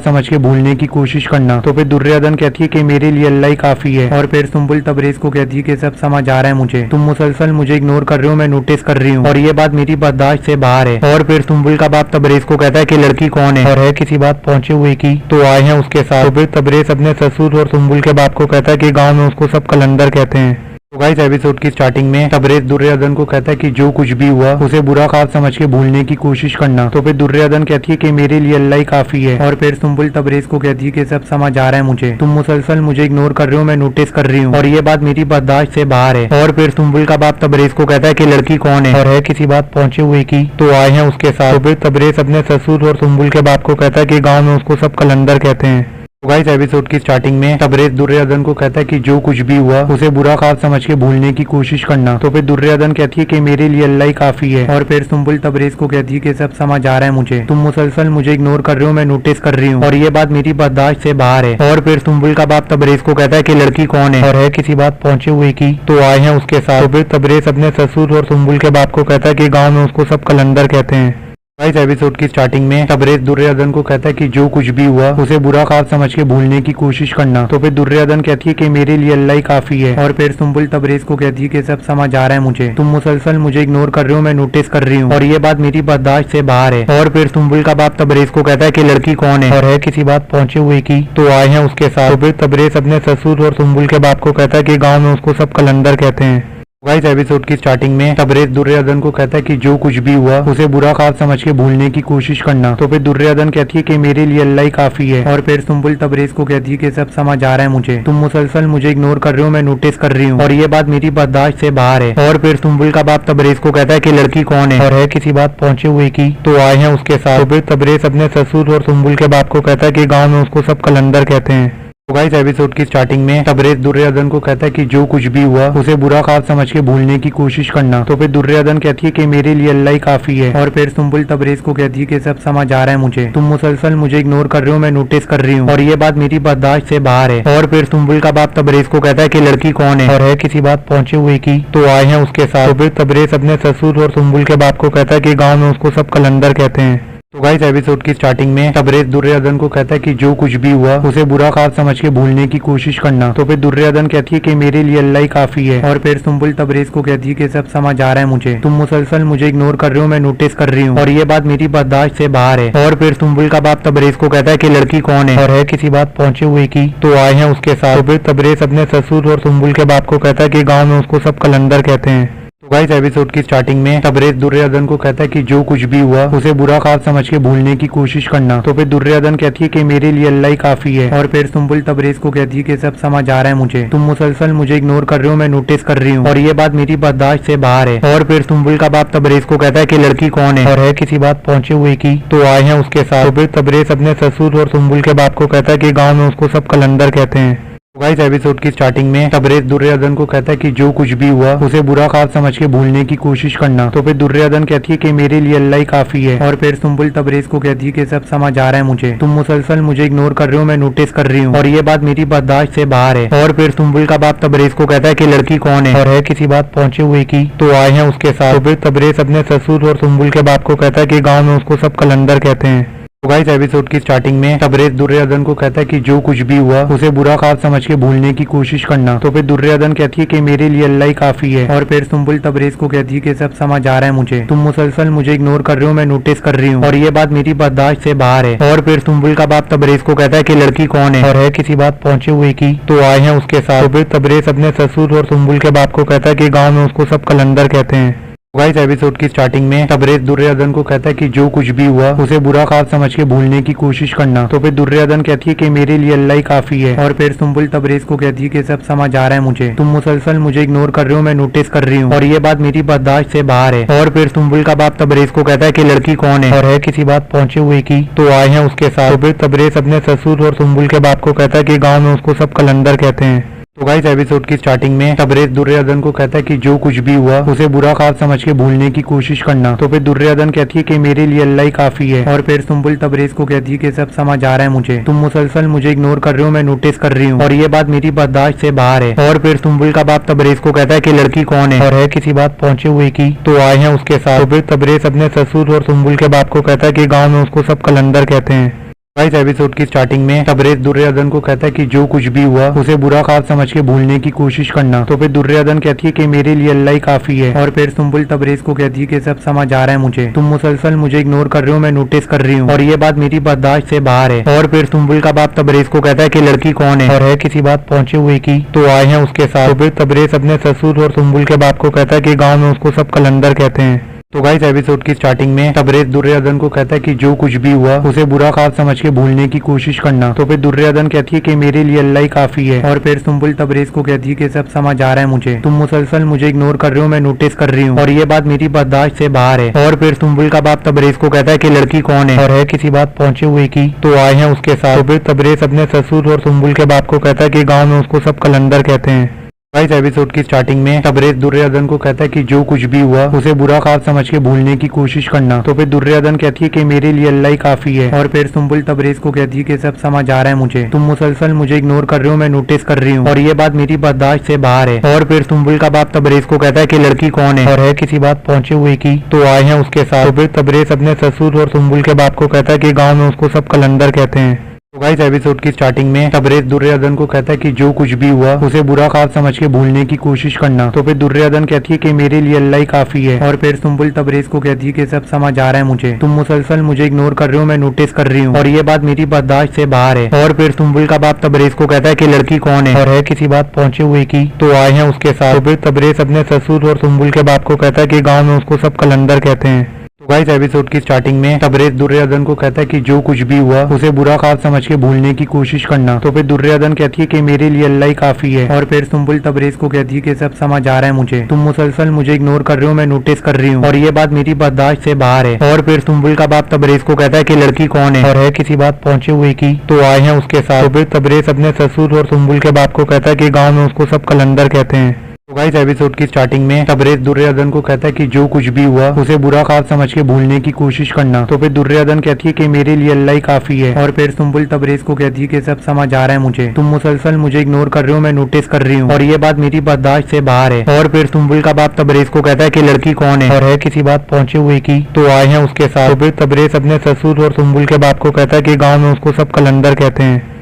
समझ के भूलने की कोशिश करना। तो फिर दुर्योधन कहती है कि मेरे लिए अल्लाह ही काफी है। और फिर सुम्बुल तबरेज को कहती है कि सब समझ आ रहा है मुझे, तुम मुसलसल मुझे इग्नोर कर रहे हो, मैं नोटिस कर रही हूँ और ये बात मेरी बर्दाश्त से बाहर है। और फिर सुम्बुल का बाप तबरेज को कहता है कि लड़की कौन है और है किसी बात पहुंचे हुए की तो आए हैं उसके साथ। तो फिर तबरेज अपने ससुर और सुम्बुल के बाप को कहता है कि गाँव में उसको सब कलंदर कहते हैं। तो गाइस एपिसोड की स्टार्टिंग में तबरेज दुर्योधन को कहता है कि जो कुछ भी हुआ उसे बुरा ख्वाब समझ के भूलने की कोशिश करना। तो फिर दुर्योधन कहती है कि मेरे लिए अल्लाह ही काफी है। और फिर सुम्बुल तबरेज को कहती है कि सब समझ आ रहा है मुझे, तुम मुसलसल मुझे इग्नोर कर रहे हो, मैं नोटिस कर रही हूँ और ये बात मेरी बर्दाश्त से बाहर है। और फिर सुम्बुल का बाप तबरेज को कहता है कि लड़की कौन है और है किसी बात पहुंचे हुए की तो आए हैं उसके साथ। तो फिर तबरेज अपने ससुर और सुम्बुल के बाप को कहता है कि गाँव में उसको सब कलंदर कहते हैं। तो गाइस एपिसोड की स्टार्टिंग में तबरेज दुर्योधन को कहता है कि जो कुछ भी हुआ उसे बुरा ख्वाब समझ के भूलने की कोशिश करना। तो फिर दुर्योधन कहती है कि मेरे लिए अल्लाह ही काफी है। और फिर सुम्बुल तबरेज को कहती है कि सब समझ आ रहा है मुझे, तुम मुसलसल मुझे इग्नोर कर रहे हो, मैं नोटिस कर रही हूँ और ये बात मेरी बर्दाश्त से बाहर है। और फिर सुम्बुल का बाप तबरेज को कहता है कि लड़की कौन है और है किसी बात पहुंचे हुए की तो आए हैं उसके साथ। तो फिर तबरेज अपने ससुर और सुम्बुल के बाप को कहता है कि गाँव में उसको सब कलंदर कहते हैं। गाइस एपिसोड की स्टार्टिंग में तबरेज दुर्योधन को कहता है कि जो कुछ भी हुआ उसे बुरा ख्वाब समझ के भूलने की कोशिश करना। तो फिर दुर्योधन कहती है कि मेरे लिए अल्लाह ही काफी है। और फिर सुम्बुल तबरेज को कहती है कि सब समझ आ रहा है मुझे, तुम मुसलसल मुझे इग्नोर कर रहे हो, मैं नोटिस कर रही हूँ और ये बात मेरी बर्दाश्त से बाहर है। और फिर सुम्बुल का बाप तबरेज को कहता है कि लड़की कौन है और है किसी बात पहुंचे हुए की तो आए हैं उसके साथ। तो फिर तबरेज अपने ससुर और सुम्बुल के बाप को कहता है कि गाँव में उसको सब कलंदर कहते हैं। गाइस एपिसोड की स्टार्टिंग में तबरेज दुर्योधन को कहता है कि जो कुछ भी हुआ उसे बुरा ख्वाब समझ के भूलने की कोशिश करना। तो फिर दुर्योधन कहती है कि मेरे लिए अल्लाह ही काफी है। और फिर सुम्बुल तबरेज को कहती है कि सब समझ आ रहा है मुझे, तुम मुसलसल मुझे इग्नोर कर रहे हो, मैं नोटिस कर रही हूँ और ये बात मेरी बर्दाश्त से बाहर है। और फिर सुम्बुल का बाप तबरेज को कहता है कि लड़की कौन है और है किसी बात पहुंचे हुए की तो आए हैं उसके साथ। तो फिर तबरेज अपने ससुर और सुम्बुल के बाप को कहता है कि गाँव में उसको सब कलंदर कहते हैं। तो गाइस एपिसोड की स्टार्टिंग में तबरेज दुर्योधन को कहता है कि जो कुछ भी हुआ उसे बुरा ख्वाब समझ के भूलने की कोशिश करना। तो फिर दुर्योधन कहती है कि मेरे लिए अल्लाह ही काफी है। और फिर सुम्बुल तबरेज को कहती है कि सब समझ आ रहा है मुझे, तुम मुसलसल मुझे इग्नोर कर रहे हो, मैं नोटिस कर रही हूँ और ये बात मेरी बर्दाश्त से बाहर है। और फिर सुम्बुल का बाप तबरेज को कहता है कि लड़की कौन है और है किसी बात पहुंचे हुए की तो आए हैं उसके साथ। तो फिर तबरेज अपने ससुर और सुम्बुल के बाप को कहता है कि गाँव में उसको सब कलंदर कहते हैं। तो गाइस एपिसोड की स्टार्टिंग में तबरेज दुर्योधन को कहता है कि जो कुछ भी हुआ उसे बुरा ख्वाब समझ के भूलने की कोशिश करना। तो फिर दुर्योधन कहती है कि मेरे लिए अल्लाह ही काफी है। और फिर सुम्बुल तबरेज को कहती है कि सब समझ आ रहा है मुझे, तुम मुसलसल मुझे इग्नोर कर रहे हो, मैं नोटिस कर रही हूँ और ये बात मेरी बर्दाश्त से बाहर है। और फिर सुम्बुल का बाप तबरेज को कहता है कि लड़की कौन है और है किसी बात पहुंचे हुए की तो आए हैं उसके साथ। तो फिर तबरेज अपने ससुर और सुम्बुल के बाप को कहता है कि गाँव में उसको सब कलंदर कहते हैं। तो गाइस एपिसोड की स्टार्टिंग में तबरेज दुर्योधन को कहता है कि जो कुछ भी हुआ उसे बुरा ख्वाब समझ के भूलने की कोशिश करना। तो फिर दुर्योधन कहती है कि मेरे लिए अल्लाह ही काफी है। और फिर सुम्बुल तबरेज को कहती है कि सब समझ आ रहा है मुझे, तुम मुसलसल मुझे इग्नोर कर रहे हो, मैं नोटिस कर रही हूँ और ये बात मेरी बर्दाश्त से बाहर है। और फिर सुम्बुल का बाप तबरेज को कहता है कि लड़की कौन है और है किसी बात पहुंचे हुए की तो आए हैं उसके साथ। तो फिर तबरेज अपने ससुर और सुम्बुल के बाप को कहता है कि गाँव में उसको सब कलंदर कहते हैं। तो गाइस एपिसोड की स्टार्टिंग में तबरेज दुर्योधन को कहता है कि जो कुछ भी हुआ उसे बुरा ख्वाब समझ के भूलने की कोशिश करना। तो फिर दुर्योधन कहती है कि मेरे लिए अल्लाह ही काफी है। और फिर सुम्बुल तबरेज को कहती है कि सब समझ आ रहा है मुझे, तुम मुसलसल मुझे इग्नोर कर रहे हो, मैं नोटिस कर रही हूँ और ये बात मेरी बर्दाश्त से बाहर है। और फिर सुम्बुल का बाप तबरेज को कहता है कि लड़की कौन है और है किसी बात पहुंचे हुए की तो आए हैं उसके साथ। तो फिर तबरेज अपने ससुर और सुम्बुल के बाप को कहता है कि गाँव में उसको सब कलंदर कहते हैं। तो गाइस एपिसोड की स्टार्टिंग में तबरेज दुर्योधन को कहता है कि जो कुछ भी हुआ उसे बुरा ख्वाब समझ के भूलने की कोशिश करना। तो फिर दुर्योधन कहती है कि मेरे लिए अल्लाह ही काफी है। और फिर सुम्बुल तबरेज को कहती है कि सब समझ आ रहा है मुझे, तुम मुसलसल मुझे इग्नोर कर रहे हो, मैं नोटिस कर रही हूँ और ये बात मेरी बर्दाश्त से बाहर है। और फिर सुम्बुल का बाप तबरेज को कहता है कि लड़की कौन है और है किसी बात पहुंचे हुए की तो आए हैं उसके साथ। तो फिर तबरेज अपने ससुर और सुम्बुल के बाप को कहता है कि गाँव में उसको सब कलंदर कहते हैं। गाइस एपिसोड की स्टार्टिंग में तबरेज दुर्योधन को कहता है कि जो कुछ भी हुआ उसे बुरा ख्वाब समझ के भूलने की कोशिश करना। तो फिर दुर्योधन कहती है कि मेरे लिए अल्लाह ही काफी है। और फिर सुम्बुल तबरेज को कहती है कि सब समझ आ रहा है मुझे, तुम मुसलसल मुझे इग्नोर कर रहे हो, मैं नोटिस कर रही हूँ और ये बात मेरी बर्दाश्त से बाहर है। और फिर सुम्बुल का बाप तबरेज को कहता है कि लड़की कौन है और है किसी बात पहुंचे हुए की तो आए हैं उसके साथ। तो फिर तबरेज अपने ससुर और सुम्बुल के बाप को कहता है कि गाँव में उसको सब कलंदर कहते हैं। तो गाइस एपिसोड की स्टार्टिंग में तबरेज दुर्योधन को कहता है कि जो कुछ भी हुआ उसे बुरा ख्वाब समझ के भूलने की कोशिश करना। तो फिर दुर्योधन कहती है कि मेरे लिए अल्लाह ही काफी है। और फिर सुम्बुल तबरेज को कहती है कि सब समझ आ रहा है मुझे, तुम मुसलसल मुझे इग्नोर कर रहे हो, मैं नोटिस कर रही हूँ और ये बात मेरी बर्दाश्त से बाहर है। और फिर सुम्बुल का बाप तबरेज को कहता है कि लड़की कौन है और है किसी बात पहुंचे हुए की तो आए हैं उसके साथ। तो फिर तबरेज अपने ससुर और सुम्बुल के बाप को कहता है कि गाँव में उसको सब कलंदर कहते हैं। गाइस एपिसोड की स्टार्टिंग में तबरेज दुर्योधन को कहता है कि जो कुछ भी हुआ उसे बुरा ख्वाब समझ के भूलने की कोशिश करना। तो फिर दुर्योधन कहती है कि मेरे लिए अल्लाह ही काफी है। और फिर सुम्बुल तबरेज को कहती है कि सब समझ आ रहा है मुझे, तुम मुसलसल मुझे इग्नोर कर रहे हो, मैं नोटिस कर रही हूँ और ये बात मेरी बर्दाश्त से बाहर है। और फिर सुम्बुल का बाप तबरेज को कहता है कि लड़की कौन है और है किसी बात पहुंचे हुए की तो आए हैं उसके साथ। तो फिर तबरेज अपने ससुर और सुम्बुल के बाप को कहता है कि गाँव में उसको सब कलंदर कहते हैं। तो गाइस एपिसोड की स्टार्टिंग में तबरेज दुर्योधन को कहता है कि जो कुछ भी हुआ उसे बुरा ख्वाब समझ के भूलने की कोशिश करना। तो फिर दुर्योधन कहती है कि मेरे लिए अल्लाह ही काफी है। और फिर सुम्बुल तबरेज को कहती है कि सब समझ आ रहा है मुझे, तुम मुसलसल मुझे इग्नोर कर रहे हो, मैं नोटिस कर रही हूँ और ये बात मेरी बर्दाश्त से बाहर है। और फिर सुम्बुल का बाप तबरेज को कहता है कि लड़की कौन है और है किसी बात पहुंचे हुए की तो आए हैं उसके साथ। तो फिर तबरेज अपने ससुर और सुम्बुल के बाप को कहता है कि गाँव में उसको सब कलंदर कहते हैं। गाइस एपिसोड की स्टार्टिंग में तबरेज दुर्योधन को कहता है कि जो कुछ भी हुआ उसे बुरा ख्वाब समझ के भूलने की कोशिश करना। तो फिर दुर्योधन कहती है कि मेरे लिए अल्लाह ही काफी है। और फिर सुम्बुल तबरेज को कहती है कि सब समझ आ रहा है मुझे, तुम मुसलसल मुझे इग्नोर कर रहे हो, मैं नोटिस कर रही हूँ और ये बात मेरी बर्दाश्त से बाहर है। और फिर सुम्बुल का बाप तबरेज को कहता है कि लड़की कौन है और है किसी बात पहुंचे हुए की तो आए हैं उसके साथ। तो फिर तबरेज अपने ससुर और सुम्बुल के बाप को कहता है कि गाँव में उसको सब कलंदर कहते हैं। तो गाइस एपिसोड की स्टार्टिंग में तबरेज दुर्योधन को कहता है कि जो कुछ भी हुआ उसे बुरा ख्वाब समझ के भूलने की कोशिश करना। तो फिर दुर्योधन कहती है कि मेरे लिए अल्लाह ही काफी है। और फिर सुम्बुल तबरेज को कहती है कि सब समझ आ रहा है मुझे, तुम मुसलसल मुझे इग्नोर कर रहे हो, मैं नोटिस कर रही हूँ और ये बात मेरी बर्दाश्त से बाहर है। और फिर सुम्बुल का बाप तबरेज को कहता है कि लड़की कौन है और है किसी बात पहुंचे हुए की तो आए हैं उसके साथ। तो फिर तबरेज अपने ससुर और सुम्बुल के बाप को कहता है कि गाँव में उसको सब कलंदर कहते हैं। तो गाइस एपिसोड की स्टार्टिंग में तबरेज दुर्योधन को कहता है कि जो कुछ भी हुआ उसे बुरा ख्वाब समझ के भूलने की कोशिश करना। तो फिर दुर्योधन कहती है कि मेरे लिए अल्लाह ही काफी है। और फिर सुम्बुल तबरेज को कहती है कि सब समझ आ रहा है मुझे, तुम मुसलसल मुझे इग्नोर कर रहे हो, मैं नोटिस कर रही हूँ और ये बात मेरी बर्दाश्त से बाहर है। और फिर सुम्बुल का बाप तबरेज को कहता है कि लड़की कौन है और है किसी बात पहुंचे हुए की तो आए हैं उसके साथ। तो फिर तबरेज अपने ससुर और सुम्बुल के बाप को कहता है कि गाँव में उसको सब कलंदर कहते हैं। तो गाइस एपिसोड की स्टार्टिंग में तबरेज दुर्योधन को कहता है कि जो कुछ भी हुआ उसे बुरा ख्वाब समझ के भूलने की कोशिश करना। तो फिर दुर्योधन कहती है कि मेरे लिए अल्लाह ही काफी है। और फिर सुम्बुल तबरेज को कहती है कि सब समझ आ रहा है मुझे, तुम मुसलसल मुझे इग्नोर कर रहे हो, मैं नोटिस कर रही हूँ और ये बात मेरी बर्दाश्त से बाहर है। और फिर सुम्बुल का बाप तबरेज को कहता है कि लड़की कौन है और है किसी बात पहुंचे हुए की तो आए हैं उसके साथ। तो फिर तबरेज अपने ससुर और सुम्बुल के बाप को कहता है कि गाँव में उसको सब कलंदर कहते हैं।